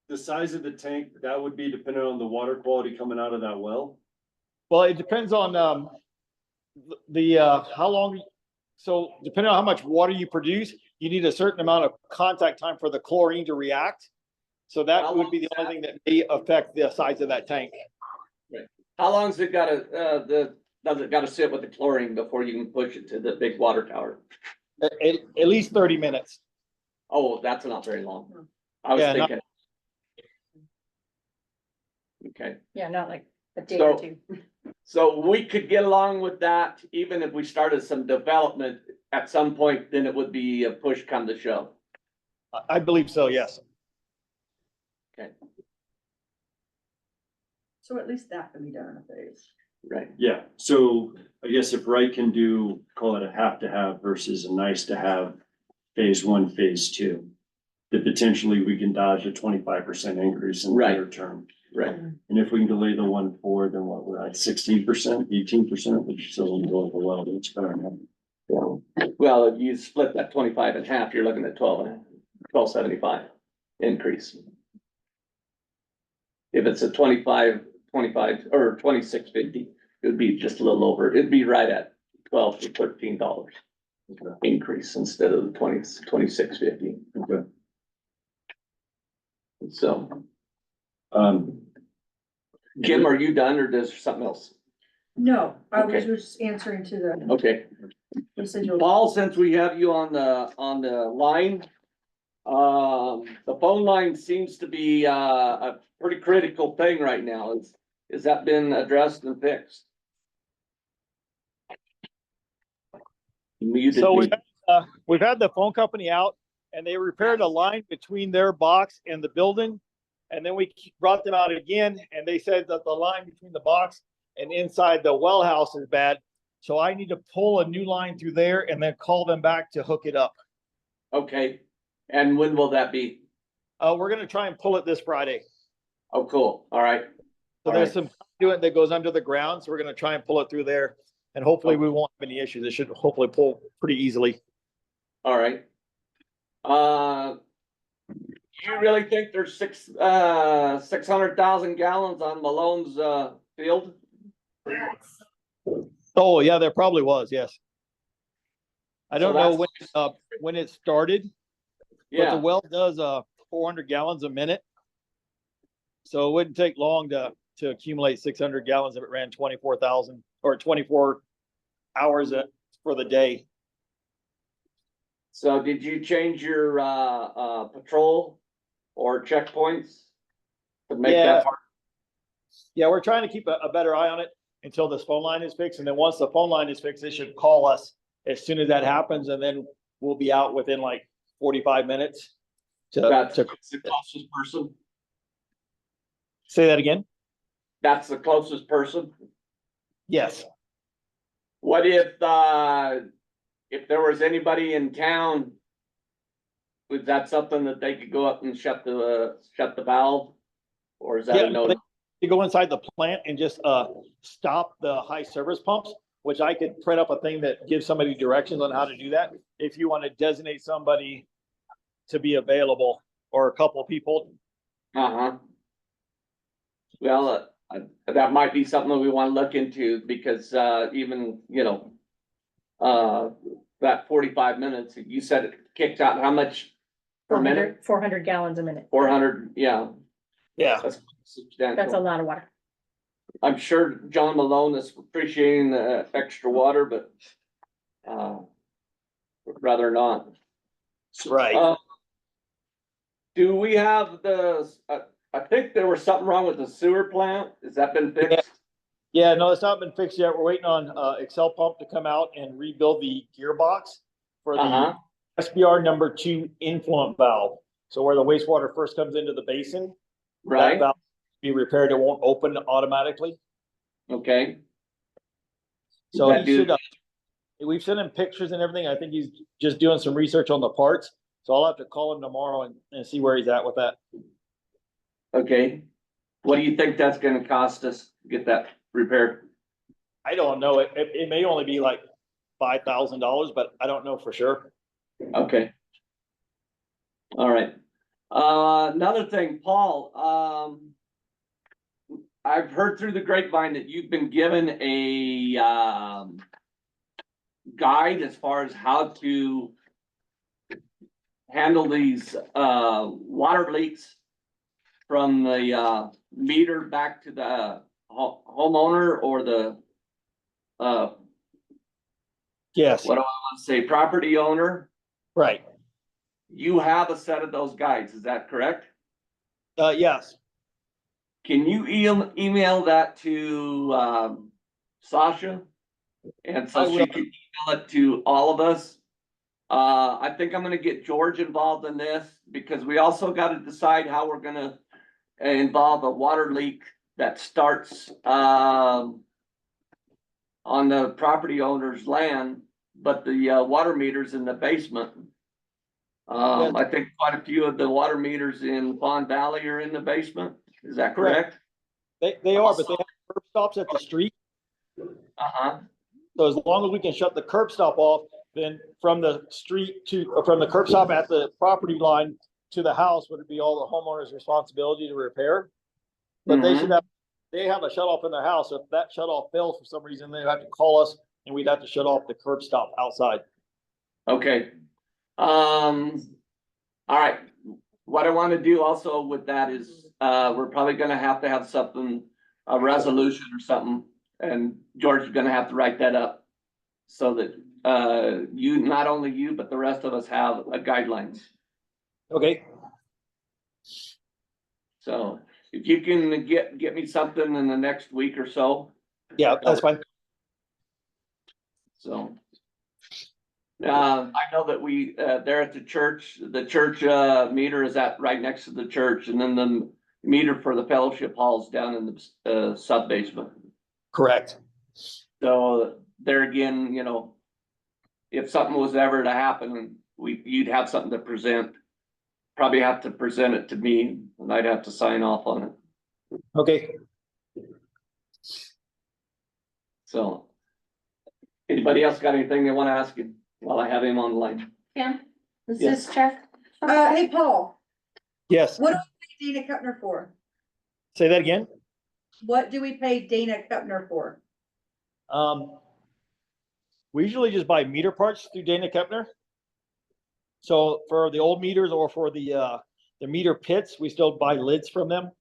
S4: the size of the tank, that would be dependent on the water quality coming out of that well?
S8: Well, it depends on, how long, so depending on how much water you produce, you need a certain amount of contact time for the chlorine to react. So that
S3: How
S8: would be the
S3: long
S8: only thing that may affect the size of that tank.
S3: How long's it gotta, does it gotta sit with the chlorine before you can push it to the big water tower?
S8: At least 30 minutes.
S3: Oh, that's not very long. I was
S8: Yeah, not-
S3: thinking. Okay,
S2: Yeah, not like a day or
S3: So-
S2: two.
S3: so we could get along with that, even if we started some development at some point, then it would be a push come to shove.
S8: I believe so, yes.
S6: So at least that can be done in a phase.
S3: Right.
S4: Yeah, so I guess if Wright can do, call it a have to have versus a nice to have, phase one, phase two. That potentially we can dodge a 25% increase in the
S3: Right.
S4: near term.
S3: Right,
S4: And if we can delay the 1.4, then what, we're at 16%, 18%, which still will go over well, it's better than.
S3: well, if you split that 25 in half, you're looking at 12.75 increase. If it's a 25 or 26.50, it would be just a little over, it'd be right at $12 to $13 increase instead of the 26.50.
S4: Okay.
S3: So,
S4: Um,
S3: Kim, are you done or does something else?
S6: No, I was
S3: Okay.
S6: just answering to the
S3: Okay,
S6: residual.
S3: Paul, since we have you on the line, the phone line seems to be a pretty critical thing right now. Has that been addressed and fixed? You muted
S8: So
S3: me.
S8: we've had the phone company out and they repaired a line between their box and the building. And then we brought them out again and they said that the line between the box and inside the well house is bad. So I need to pull a new line through there and then call them back to hook it up.
S3: Okay, and when will that be?
S8: We're gonna try and pull it this Friday.
S3: Oh, cool, all right.
S8: So
S3: All
S8: there's
S3: right.
S8: some doing that goes under the ground. So we're gonna try and pull it through there. And hopefully we won't have any issues. It should hopefully pull pretty easily.
S3: All right. You really think there's 600,000 gallons on Malone's, field?
S8: Oh, yeah, there probably was, yes. I
S3: So
S8: don't know
S3: that's-
S8: when it started, but the
S3: Yeah,
S8: well does 400 gallons a minute. So it wouldn't take long to accumulate 600 gallons if it ran 24,000 or 24 hours for the day.
S3: so did you change your, patrol or checkpoints? To make
S8: Yeah.
S3: that part?
S8: Yeah, we're trying to keep a better eye on it until this phone line is fixed. And then once the phone line is fixed, they should call us as soon as that happens. And then we'll be out within like 45 minutes
S3: That's
S8: to
S3: the closest person?
S8: say that again.
S3: That's the closest person?
S8: Yes.
S3: What if there was anybody in town? Was that something that they could go up and shut the valve? Or is that
S8: Yeah,
S3: a no?
S8: you go inside the plant and just stop the high service pumps, which I could print up a thing that gives somebody directions on how to do that. If you want to designate somebody to be available or a couple of people.
S3: Uh-huh. Well, that might be something that we want to look into because, even, that 45 minutes, you said it kicked out how much per minute?
S2: 400 gallons a minute.
S3: 400, yeah,
S8: Yeah.
S3: that's
S2: That's a
S3: substantial.
S2: lot of water.
S3: I'm sure John Malone is appreciating the extra water, but, rather not.
S8: Right.
S3: Do we have I think there was something wrong with the sewer plant. Has that been fixed?
S8: Yeah, no, it's not been fixed yet. We're waiting on Excel Pump to come out and rebuild the gearbox for
S3: Uh-huh.
S8: the SBR #2 influent valve. So where the wastewater first comes into the basin, that
S3: Right,
S8: valve be repaired. It won't open automatically.
S3: okay.
S8: So
S3: That
S8: he should,
S3: dude-
S8: we've sent him pictures and everything. I think he's just doing some research on the parts. So I'll have to call him tomorrow and see where he's at with that.
S3: Okay, what do you think that's gonna cost us to get that repaired?
S8: I don't know. It may only be like $5,000, but I don't know for sure.
S3: Okay. All right, another thing, Paul, I've heard through the grapevine that you've been given a, guide as far as how to handle these, water leaks from the, meter back to the homeowner or the,
S8: Yes,
S3: what do I want to say, property owner.
S8: right.
S3: You have a set of those guides, is that correct?
S8: Yes,
S3: Can you email that to, Sasha? And
S8: I
S3: so she
S8: will.
S3: can email it to all of us. I think I'm gonna get George involved in this because we also gotta decide how we're gonna involve a water leak that starts, on the property owner's land, but the, water meters in the basement. I think quite a few of the water meters in Fawn Valley are in the basement. Is that correct?
S8: they are, but they have curb stops at the street.
S3: Uh-huh.
S8: So as long as we can shut the curb stop off, then from the street from the curb stop at the property line to the house, would it be all the homeowner's responsibility to repair? But they should they have a shut off in their house. If that shut off fails for some reason, they have to call us and we'd have to shut off the curb stop outside.
S3: Okay. All right. What I want to do also with that is, we're probably gonna have to have something, a resolution or something. And George is gonna have to write that up. So that, not only you, but the rest of us have guidelines.
S8: Okay,
S3: So if you can get me something in the next week or so,
S8: yeah, that's fine.
S3: so. I know that we, there at the church meter is at right next to the church, and then meter for the fellowship halls down in the sub basement.
S8: Correct.
S3: So there again, if something was ever to happen, you'd have something to present. Probably have to present it to me and I'd have to sign off on it.
S8: Okay.
S3: So. Anybody else got anything they want to ask you while I have him on the line?
S1: Kim, is
S3: Yes.
S1: this check?
S6: Hey, Paul,
S8: Yes.
S6: what do we pay Dana Kepner for?
S8: Say that again.
S6: What do we pay Dana Kepner for?
S8: We usually just buy meter parts through Dana Kepner. So for the old meters or for the meter pits, we still buy lids from them.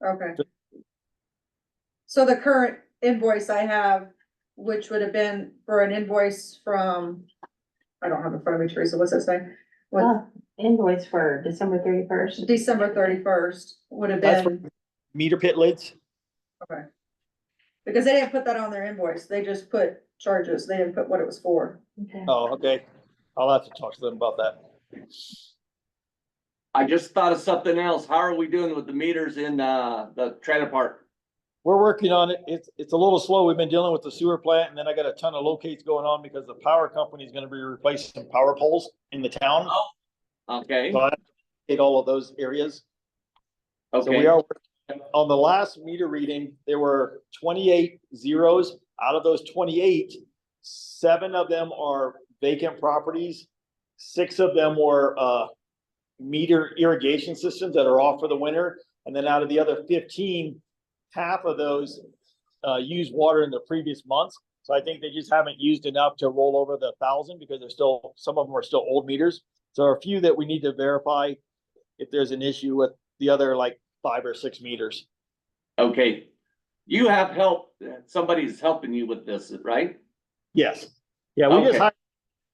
S6: Okay. So the current invoice I have, which would have been for an invoice from, I don't have it in front of me, Teresa, what's that say? What,
S1: Invoice for December 31st.
S6: December 31st would have
S8: That's
S6: been,
S8: Meter pit lids.
S6: okay. Because they didn't put that on their invoice, they just put charges, they didn't put what it was for.
S1: Okay.
S8: Oh, okay. I'll have to talk to them about that.
S3: I just thought of something else. How are we doing with the meters in the trailer park?
S8: We're working on it. It's a little slow. We've been dealing with the sewer plant and then I got a ton of locates going on because the power company is gonna be replacing some power poles in the town.
S3: Okay,
S8: So I have to hit all of those areas. So we
S3: okay,
S8: are, on the last meter reading, there were 28 zeros. Out of those 28, 7 of them are vacant properties. 6 of them were meter irrigation systems that are off for the winter. And then out of the other 15, half of those used water in the previous months. So I think they just haven't used enough to roll over the 1,000 because they're still, some of them are still old meters. So there are a few that we need to verify if there's an issue with the other like 5 or 6 meters.
S3: okay. You have help, somebody's helping you with this, right?
S8: Yes. Yeah,
S3: Okay.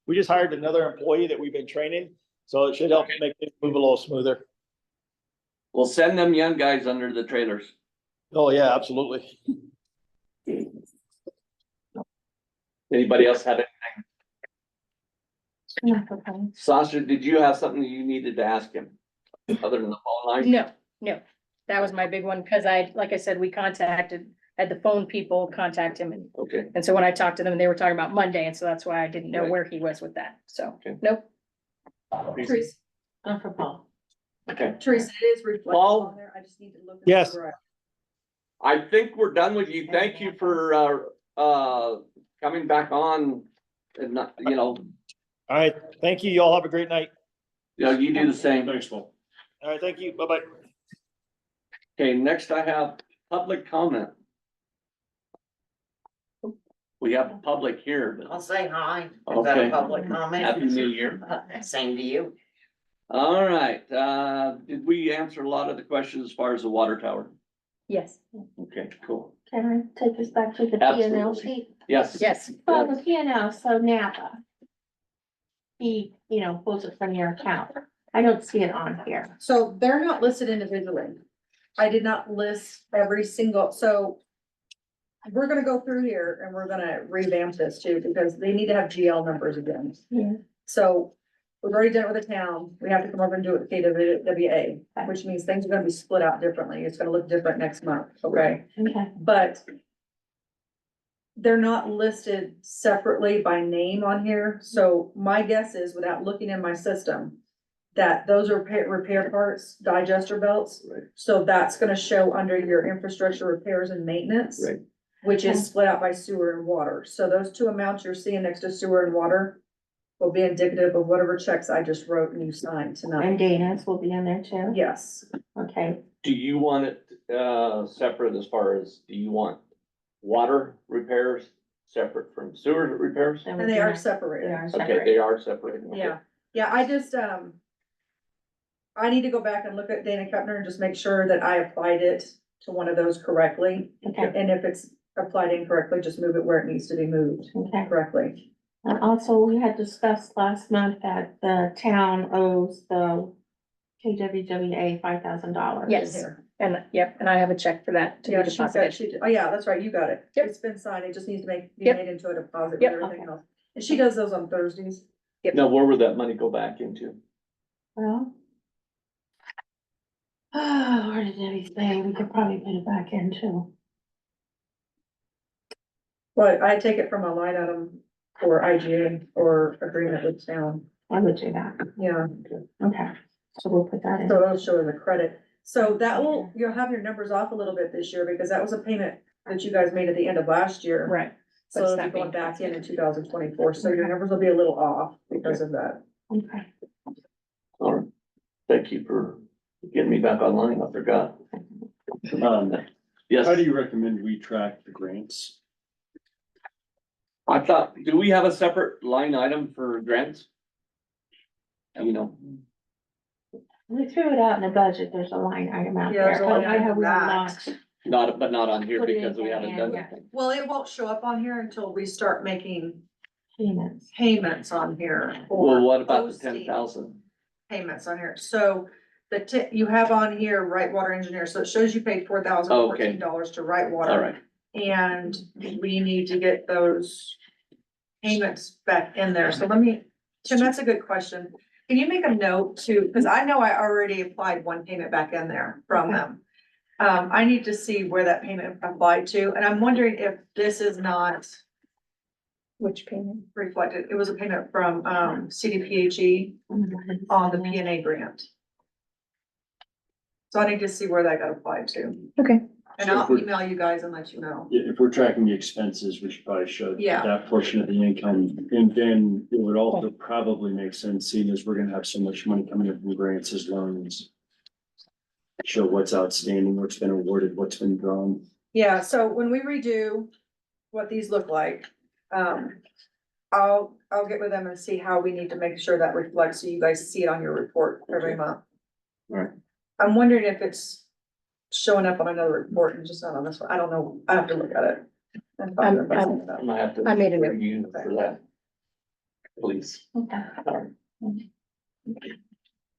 S8: we just hired another employee that we've been training, so it should help
S3: Okay.
S8: make things move a little smoother.
S3: We'll send them young guys under the trailers.
S8: Oh, yeah, absolutely.
S3: Anybody else have it?
S1: Okay.
S3: Sasha, did you have something that you needed to ask him? Other than the phone line?
S2: No, that was my big one, because like I said, we had the phone people contact him,
S3: Okay,
S2: and so when I talked to them, they were talking about Monday, and so that's why I didn't know
S3: Right.
S2: where he was with that, so,
S3: Okay.
S2: nope.
S6: Teresa,
S1: For Paul.
S3: okay.
S6: Teresa, it is reflected
S3: Paul?
S6: on there, I just need to look.
S8: Yes.
S3: I think we're done with you. Thank you for coming back on and not,
S8: All right, thank you. Y'all have a great night.
S3: you do the same.
S4: Thanks, Paul.
S8: All right, thank you. Bye-bye.
S3: Okay, next I have public comment. We have a public here, but
S9: I'll say hi. Is that
S3: Okay.
S9: a public comment?
S3: Happy New Year.
S9: Same to you.
S3: All right, did we answer a lot of the questions as far as the water tower?
S2: Yes,
S3: Okay, cool.
S1: Can I take us back to the P and L
S3: Absolutely.
S1: sheet?
S3: Yes.
S2: yes,
S1: Well, the P and L, so Napa. He, pulls it from your account. I don't see it on here.
S6: So they're not listed individually. I did not list every single, so. We're gonna go through here and we're gonna revamp this too, because they need to have GL numbers again.
S1: Yeah.
S6: So we've already done it with the town, we have to come over and do it with KWWA, which means things are gonna be split out differently, it's gonna look different next month, okay?
S1: Okay.
S6: But they're not listed separately by name on here, so my guess is, without looking in my system, that those are repair parts, digester belts.
S3: Right.
S6: So that's gonna show under your infrastructure repairs and maintenance.
S3: Right.
S6: Which
S1: Okay.
S6: is split out by sewer and water. So those 2 amounts you're seeing next to sewer and water will be indicative of whatever checks I just wrote and you signed
S1: And
S6: tonight.
S1: Dana's will be in there too?
S6: Yes,
S1: Okay.
S3: Do you want it separate as far as, do you want water repairs separate from sewer repairs?
S6: and they are
S1: They
S6: separated.
S1: are
S3: Okay,
S1: separate.
S3: they are separated. Okay.
S6: Yeah, I just, I need to go back and look at Dana Kepner and just make sure that I applied it to one of those correctly.
S1: Okay,
S6: And if it's applied incorrectly, just move it where it needs to be moved
S1: okay.
S6: correctly.
S1: Also, we had discussed last month that the town owes the KWWA $5,000.
S2: yes,
S6: Here.
S2: and, yep, and I have a check for that to be
S6: Yeah, she said
S2: deposited.
S6: she did. Oh, yeah, that's right, you got it.
S2: Yep.
S6: It's been signed, it just needs to be
S2: Yep.
S6: made into a deposit with
S2: Yep.
S6: everything else. And she does those on Thursdays.
S3: Now, where would that money go back into?
S1: Well, Oh, where did Debbie say? We could probably put it back into.
S6: But I take it from a line item for IGA or agreement with town,
S1: I would do that.
S6: yeah,
S1: Okay, so we'll put that in.
S6: so it'll show in the credit. So that will, you'll have your numbers off a little bit this year, because that was a payment that you guys made at the end of last year.
S2: Right.
S6: So it'll be going back in 2024, so your numbers will be a little off because of that.
S1: Okay.
S3: All right. Thank you for getting me back online. I forgot. Yes,
S4: How do you recommend we track the grants?
S3: I thought, do we have a separate line item for grants? You know,
S1: We threw it out in the budget. There's a line item out
S6: Yeah, there's
S1: there.
S6: a line
S1: I have
S6: item
S1: not.
S6: that.
S3: but not on here
S1: Put it in
S3: because we haven't
S1: there,
S3: done
S1: yeah.
S3: it.
S6: Well, it won't show up on here until we start making
S1: Payments.
S6: payments on here.
S3: Well,
S6: or
S3: what about the
S6: posting
S3: 10,000?
S6: Payments on here, so you have on here Right Water Engineer, so it shows you paid $4,014 to Right Water.
S3: All right,
S6: And we need to get those payments back in there, so let me, Tim, that's a good question. Can you make a note to, because I know I already applied one payment back in there from
S1: Okay.
S6: them. I need to see where that payment applied to, and I'm wondering if this is not
S2: Which payment?
S6: reflected, it was a payment from, CDPHE on the PNA grant. So I need to see where that got applied to,
S2: Okay.
S6: and
S4: So if
S6: I'll
S4: we're-
S6: email you guys and let you know.
S4: If we're tracking the expenses, we should probably show
S6: Yeah.
S4: that portion of the income. And then it would also probably make sense, seeing as we're gonna have so much money coming in from grants as loans. Show what's outstanding, what's been awarded, what's been drawn.
S6: Yeah, so when we redo what these look like, I'll get with them and see how we need to make sure that reflects, so you guys see it on your report every
S3: Okay.
S6: month.
S3: Right.
S6: I'm wondering if it's showing up on another report and just not on this one, I don't know, I have to look at it. and find out about some of
S3: I
S6: that.
S3: might have to.
S2: I made a note.
S3: bring you for that. Please.
S1: Okay.
S3: All right.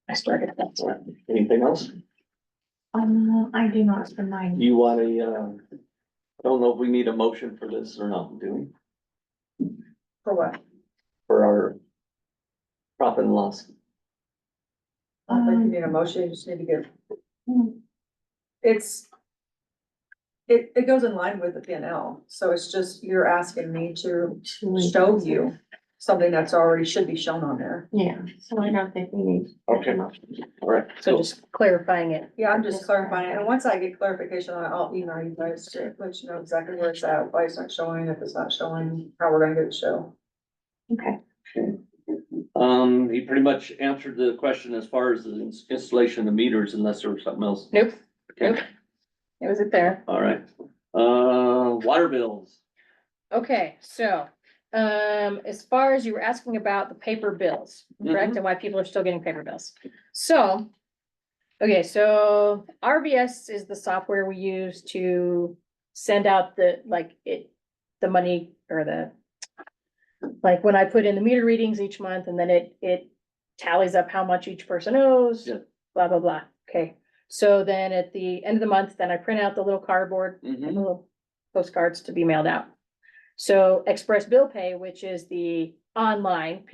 S2: I started that.
S3: All right. Anything else?
S1: I do not remind.
S3: You want a, I don't know if we need a motion for this or not, do we?
S6: For what?
S3: For our profit and loss.
S6: I don't think you need a motion, you just need to get. It goes in line with the P&L, so it's just, you're asking me to show you something that's already should be shown on there.
S1: Yeah, so I don't think we need.
S3: Okay. All right.
S2: So just clarifying it.
S6: Yeah, I'm just clarifying it, and once I get clarification on it, I'll email you guys to let you know exactly where it's at, why it's not showing, if it's not showing, how we're gonna get it show.
S1: Okay.
S3: He pretty much answered the question as far as the installation of meters, unless there was something else.
S2: Nope,
S3: Okay.
S2: nope. It was it there.
S3: All right. Water bills.
S2: Okay, so, as far as you were asking about the paper bills, correct, and why people are still getting paper bills. So, okay, so RVS is the software we use to send out the money or like when I put in the meter readings each month and then it tallies up how much each person owes,
S3: Yeah.
S2: blah, blah, blah. Okay, so then at the end of the month, then I print out the little cardboard and
S3: Mhm.
S2: the little postcards to be mailed out. So Express Bill Pay, which is the online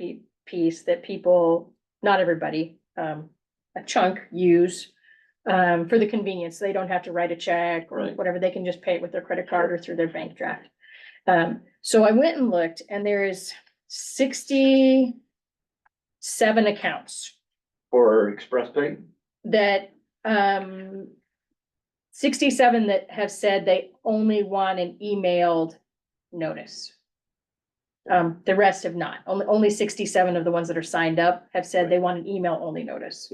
S2: piece that people, not everybody, a chunk use for the convenience. They don't have to write a check or
S3: Right.
S2: whatever. They can just pay it with their credit card or through their bank draft. So I went and looked and there is 67 accounts
S3: For express pay?
S2: that, 67 that have said they only want an emailed notice. The rest have not. Only 67 of the ones that are signed up have said they want an email only notice.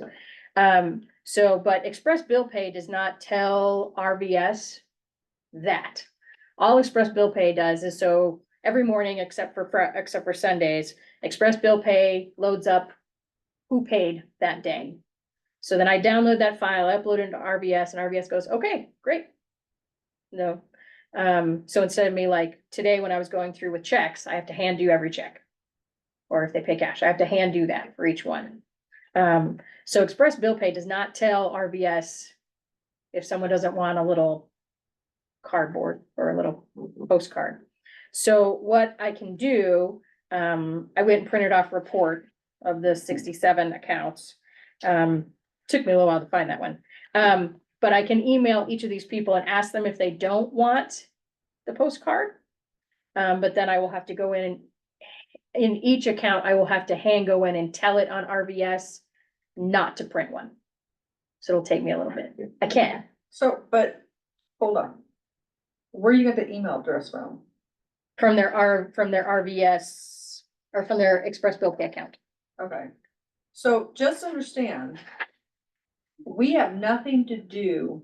S2: But Express Bill Pay does not tell RVS that. All Express Bill Pay does is so every morning, except for Sundays, Express Bill Pay loads up who paid that day. So then I download that file, upload it into RVS, and RVS goes, okay, great. No, so instead of me like today when I was going through with checks, I have to hand do every check. Or if they pay cash, I have to hand do that for each one. So Express Bill Pay does not tell RVS if someone doesn't want a little cardboard or a little postcard. So what I can do, I went and printed off a report of the 67 accounts. Took me a little while to find that one, But I can email each of these people and ask them if they don't want the postcard. But then I will have to go in each account, I will have to hand go in and tell it on RVS not to print one. So it'll take me a little bit. I can.
S6: So, but, hold on. Where you get the email address from?
S2: From their RVS or from their Express Bill Pay account.
S6: Okay, so just understand, we have nothing to do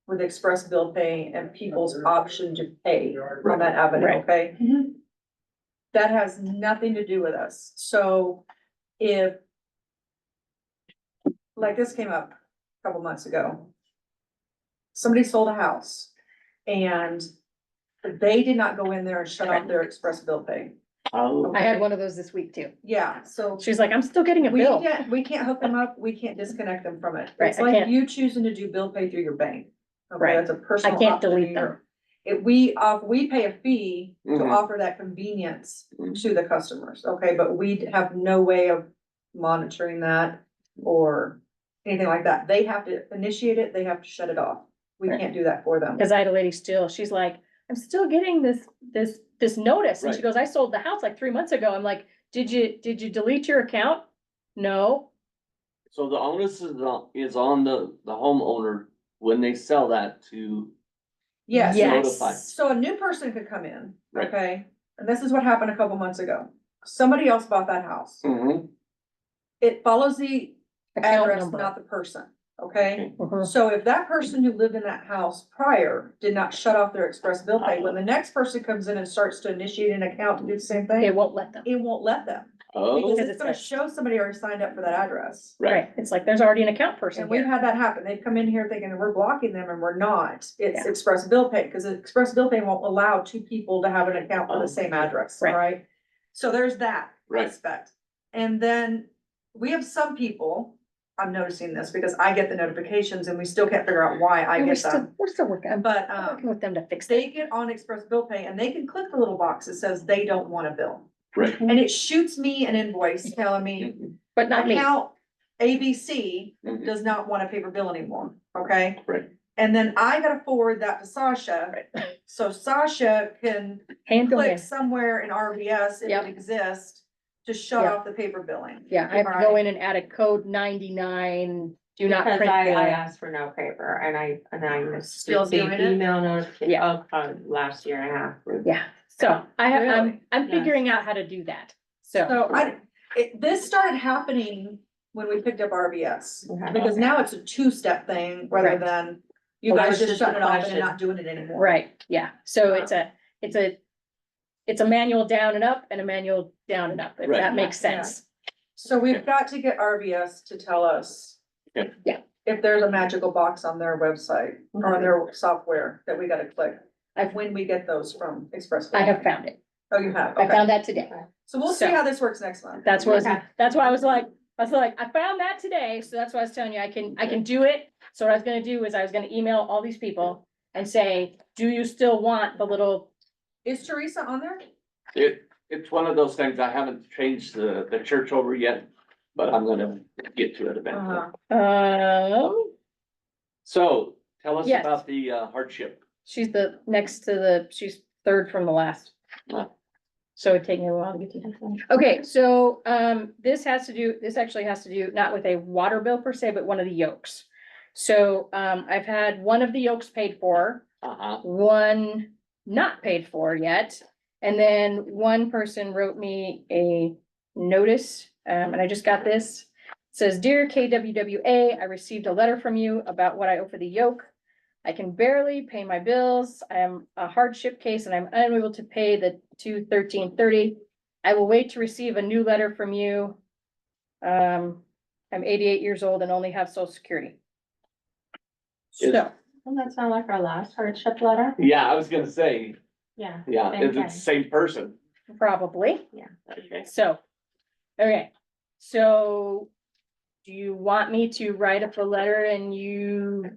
S6: with Express Bill Pay and people's option to pay on that avenue,
S2: Right.
S6: okay? That has nothing to do with us, so if, like this came up a couple months ago. Somebody sold a house and they did not go in there and shut off their Express Bill Pay.
S3: Oh,
S2: I had one of those this week too.
S6: Yeah, so
S2: She's like, I'm still getting a bill.
S6: we can't hook them up, we can't disconnect them from it.
S2: Right,
S6: It's
S2: I
S6: like
S2: can't-
S6: you choosing to do bill pay through your bank. Okay,
S2: Right.
S6: that's a personal.
S2: I can't
S6: option
S2: delete
S6: to
S2: them.
S6: your- If we pay a fee to
S3: Mhm.
S6: offer that convenience
S3: Mhm.
S6: to the customers, okay, but we have no way of monitoring that or anything like that. They have to initiate it, they have to shut it off. We
S2: Right.
S6: can't do that for them.
S2: Cause I had a lady still, she's like, I'm still getting this notice. And she
S3: Right.
S2: goes, I sold the house like 3 months ago. I'm like, did you delete your account? No.
S3: so the onus is on the homeowner when they sell that to,
S6: Yes.
S3: Notify.
S6: So a new person could come in,
S3: Right.
S6: okay, and this is what happened a couple months ago. Somebody else bought that house.
S3: Mhm.
S6: It follows the
S2: Account
S6: address,
S2: number.
S6: not the person, okay?
S2: Mhm.
S6: So if that person who lived in that house prior did not shut off their Express Bill Pay, when the next person comes in and starts to initiate an account to do the same
S2: They
S6: thing,
S2: won't let them.
S6: it won't let them.
S3: Oh,
S6: Because
S2: Because
S6: it's
S2: it
S6: gonna
S2: says-
S6: show somebody already signed up for that address.
S3: right,
S2: Right. It's like, there's already an account person
S6: And we've
S2: here.
S6: had that happen. They've come in here thinking we're blocking them and we're not. It's
S2: Yeah.
S6: Express Bill Pay, because Express Bill Pay won't allow two people to have an account for the same address,
S2: Right.
S6: right? So there's that
S3: Right.
S6: aspect. And then we have some people, I'm noticing this because I get the notifications and we still can't figure out why I
S2: We're
S6: get
S2: still,
S6: them.
S2: we're still working. I'm
S6: But,
S2: working with them to fix
S6: they
S2: it.
S6: get on Express Bill Pay and they can click the little box that says they don't want a bill.
S3: right.
S6: And it shoots me an invoice telling me
S2: But not me.
S6: account ABC
S3: Mhm.
S6: does not want a paper bill anymore, okay?
S3: Right.
S6: And then I gotta forward that to Sasha, so Sasha can
S2: Hand go in.
S6: click somewhere in RVS if
S2: Yep.
S6: it exists to shut
S2: Yep.
S6: off the paper billing.
S2: Yeah, I have to go in and add a code 99, do not
S1: Because
S2: print.
S1: I
S2: bill.
S1: asked for no paper and I missed
S6: Still
S1: received
S6: doing it?
S1: email notification
S2: Yeah.
S1: of last year and a half.
S2: Yeah, so
S6: Really?
S2: I'm
S1: Yes.
S2: figuring out how to do that.
S6: So
S2: So,
S6: this started happening when we picked up RVS,
S1: Okay.
S6: because now it's a two-step thing rather
S2: Right.
S6: than you
S1: Well,
S6: guys
S1: that was
S6: just
S1: just a
S6: shutting it off and
S1: question.
S6: not doing it anymore.
S2: right, yeah, so it's a manual down and up and a manual down and up, if
S3: Right.
S2: that makes
S6: Yeah.
S2: sense.
S6: So we've got to get RVS to tell us.
S3: Okay.
S2: Yeah.
S6: If there's a magical box on their website or on their software that we gotta click. When we get those from Express.
S2: I have found it.
S6: Oh, you have,
S2: I
S6: okay.
S2: found that today.
S6: So we'll see
S2: so-
S6: how this works next month.
S2: That's what,
S1: Okay.
S2: that's why I was like, I found that today, so that's why I was telling you, I can do it. So what I was gonna do is I was gonna email all these people and say, do you still want the little,
S6: Is Teresa on there?
S3: It's one of those things, I haven't changed the church over yet, but I'm gonna get to it eventually.
S6: Uh-huh.
S3: So, tell us
S2: Yes.
S3: about the hardship.
S2: she's the next to she's third from the last.
S3: Ah.
S2: So it'd take me a while to get to that. Okay, so, this actually has to do not with a water bill per se, but one of the yolks. So, I've had one of the yolks paid for,
S3: Uh-huh,
S2: one not paid for yet. And then one person wrote me a notice, and I just got this. It says, Dear KWWA, I received a letter from you about what I owe for the yoke. I can barely pay my bills. I am a hardship case and I'm unable to pay the $213.30. I will wait to receive a new letter from you. I'm 88 years old and only have social security.
S3: Is-
S2: So,
S1: Doesn't that sound like our last hardship letter?
S3: yeah, I was gonna say,
S1: Yeah.
S3: yeah,
S1: Same
S3: is it
S1: thing.
S3: the same person?
S2: probably.
S3: Okay.
S2: So, okay, so do you want me to write up a letter and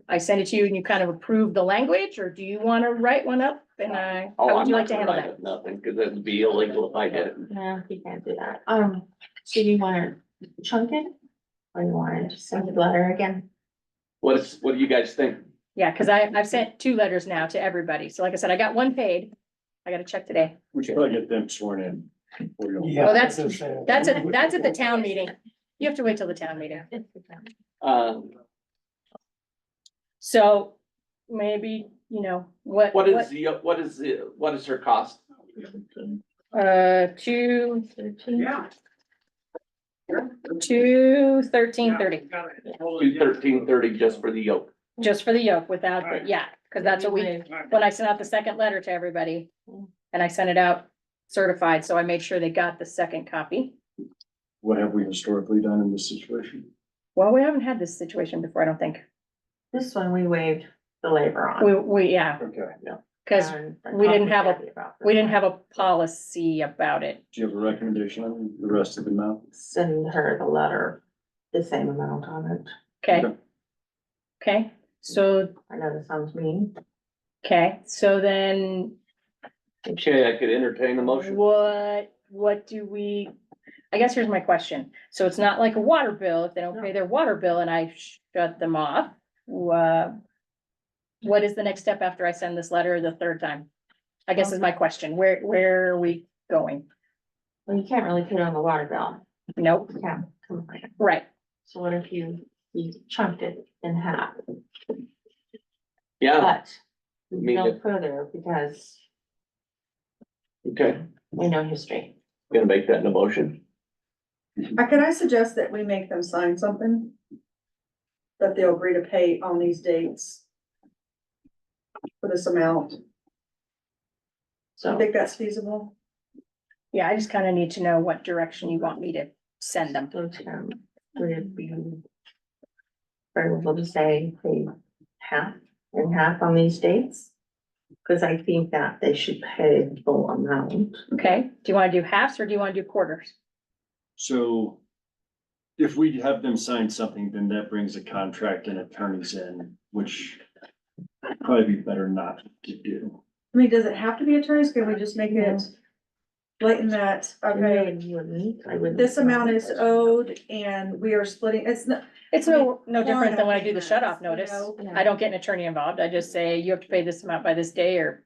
S2: I send it to you and you kind of approve the language, or do you want to write one up and
S3: Oh,
S2: how would
S3: I'm
S2: you
S3: not
S2: like to
S3: gonna
S2: handle
S3: write
S2: that?
S3: up nothing, cause it'd be illegal if I did.
S1: No, you can't do that. So you wanna chunk it? Or you wanna just send the letter again?
S3: What do you guys think?
S2: Yeah, cause I've sent 2 letters now to everybody. So like I said, I got 1 paid. I gotta check today.
S4: We should probably get them sworn in.
S2: Oh, that's at the town meeting. You have to wait till the town meeting.
S3: Um,
S2: So maybe, what
S3: what is her cost?
S2: 2, 213.30,
S3: 1330 just for the yoke.
S2: just for the yoke without the, yeah, cause that's what when I sent out the second letter to everybody. And I sent it out certified, so I made sure they got the second copy.
S4: What have we historically done in this situation?
S2: Well, we haven't had this situation before, I don't think.
S1: This one we waived the labor on.
S2: Yeah,
S4: Okay.
S2: cause
S1: And I
S2: we didn't
S1: talked to
S2: have a-
S1: Debbie about this
S2: we didn't
S1: one.
S2: have a policy about it.
S4: Do you have a recommendation on the rest of the amount?
S1: Send her the letter, the same amount on it.
S2: Okay.
S4: Okay.
S2: Okay, so,
S1: I know this sounds mean.
S2: so then
S3: Okay, I could entertain a motion.
S2: what do we, I guess here's my question. So it's not like a water bill, if they don't pay their water bill and I shut them off. What is the next step after I send this letter the 3rd time? I guess is my question. Where are we going?
S1: Well, you can't really put it on the water bill.
S2: Nope,
S1: You can't complain.
S2: right,
S1: So what if you chunked it in half?
S3: Yeah,
S1: But
S3: I
S1: we
S3: mean,
S1: go
S3: if-
S1: further because
S3: okay,
S1: we know history.
S3: gonna make that in a motion.
S6: Can I suggest that we make them sign something? That they'll agree to pay on these dates? For this amount, I
S1: So
S6: think that's feasible.
S2: yeah, I just kinda need to know what direction you want me to send them.
S1: so would it be preferable to say pay half and half on these dates? Cause I think that they should pay the full amount.
S2: Okay, do you wanna do halves or do you wanna do quarters?
S4: So if we have them sign something, then that brings a contract and attorneys in, which probably be better not to do.
S6: I mean, does it have to be attorneys? Can we just make it blatant that, okay,
S1: You wouldn't, I wouldn't.
S6: this amount is owed and we are splitting, it's not,
S2: It's no different than when I do the
S6: Foreign
S2: shut off
S6: payments,
S2: notice.
S6: you know?
S2: I don't get an attorney involved. I just say, you have to pay this amount by this day or,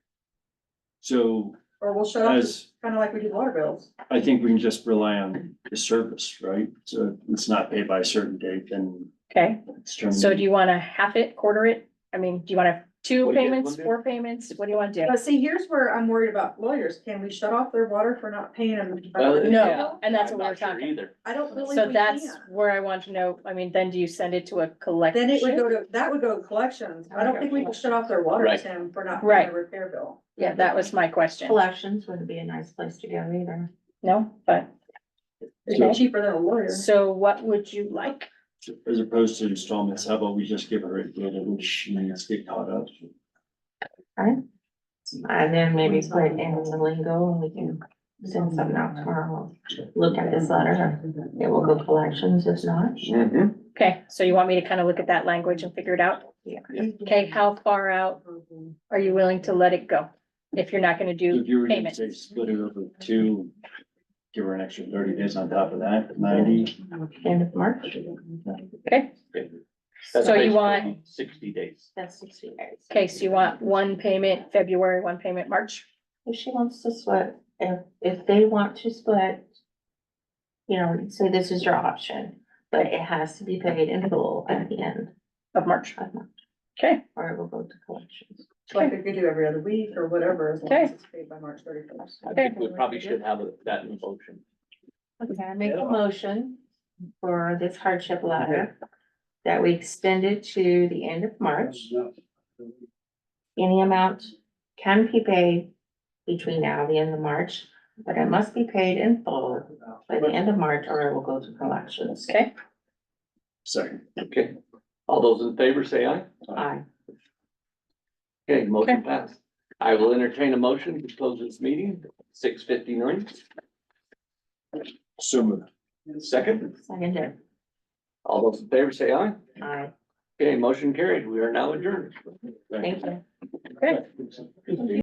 S4: So
S6: or we'll shut off,
S4: as,
S6: kind of like we do water bills.
S4: I think we can just rely on the service, right? So it's not paid by a certain date, then
S2: okay?
S4: it's
S2: So do
S4: terminated.
S2: you wanna half it, quarter it? I mean, do you want to have 2
S3: What do you guys
S2: payments,
S3: wanna do?
S2: 4 payments? What do you want to do?
S6: But see, here's where I'm worried about lawyers. Can we shut off their water for not paying them?
S3: Well,
S2: No,
S3: yeah,
S2: and that's
S3: I'm
S2: what we're
S3: not sure
S2: talking.
S3: Either.
S6: I don't believe
S2: So
S6: we
S2: that's
S6: can.
S2: where I want to know, I mean, then do you send it to a collection?
S6: Then it would go to, that would go to collections. I don't think we can shut off their water,
S3: Right.
S6: Tim, for not paying
S2: Right.
S6: a repair bill.
S2: Yeah, that was my question.
S1: Collections wouldn't be a nice place to go either.
S2: No, but,
S6: It'd be cheaper than a lawyer.
S2: so what would you like?
S4: As opposed to installments, how about we just give her a date at which she needs to get caught up?
S1: And then maybe put in the lingo and we can send something out tomorrow. Look at this letter. It will go collections if not.
S3: Mhm.
S2: Okay, so you want me to kind of look at that language and figure it out?
S1: Yeah.
S2: Okay, how far out are you willing to let it go? If you're not gonna
S4: If you
S2: do
S4: were gonna
S2: payments?
S4: say split it over 2, give her an extra 30 days on top of that, 90.
S1: End of March.
S2: Okay,
S3: That's
S2: So you
S3: basically
S2: want-
S3: 60 days.
S1: That's 60 days.
S2: okay, so you want 1 payment February, 1 payment March?
S1: If she wants to split, if they want to split, you know, say this is your option, but it has to be paid in full at the end
S2: Of March,
S1: of March,
S2: okay,
S1: or it will go to collections.
S6: Like we could do every other week or whatever, as long as it's paid by March 31st.
S3: I think we probably should have that in motion.
S1: Okay, I make a motion for this hardship letter that we extend it to the end of March. Any amount can be paid between now and the end of March, but it must be paid in full by the end of March or it will go to collections.
S2: okay,
S4: Second.
S3: Okay, all those in favor say aye.
S1: Aye.
S3: Okay, motion passed. I will entertain a motion to close this meeting, 6:59.
S4: So moved.
S3: Second,
S1: Second.
S3: all those in favor say aye.
S1: Aye.
S3: Okay, motion carried. We are now adjourned.
S1: Thank you.
S2: okay.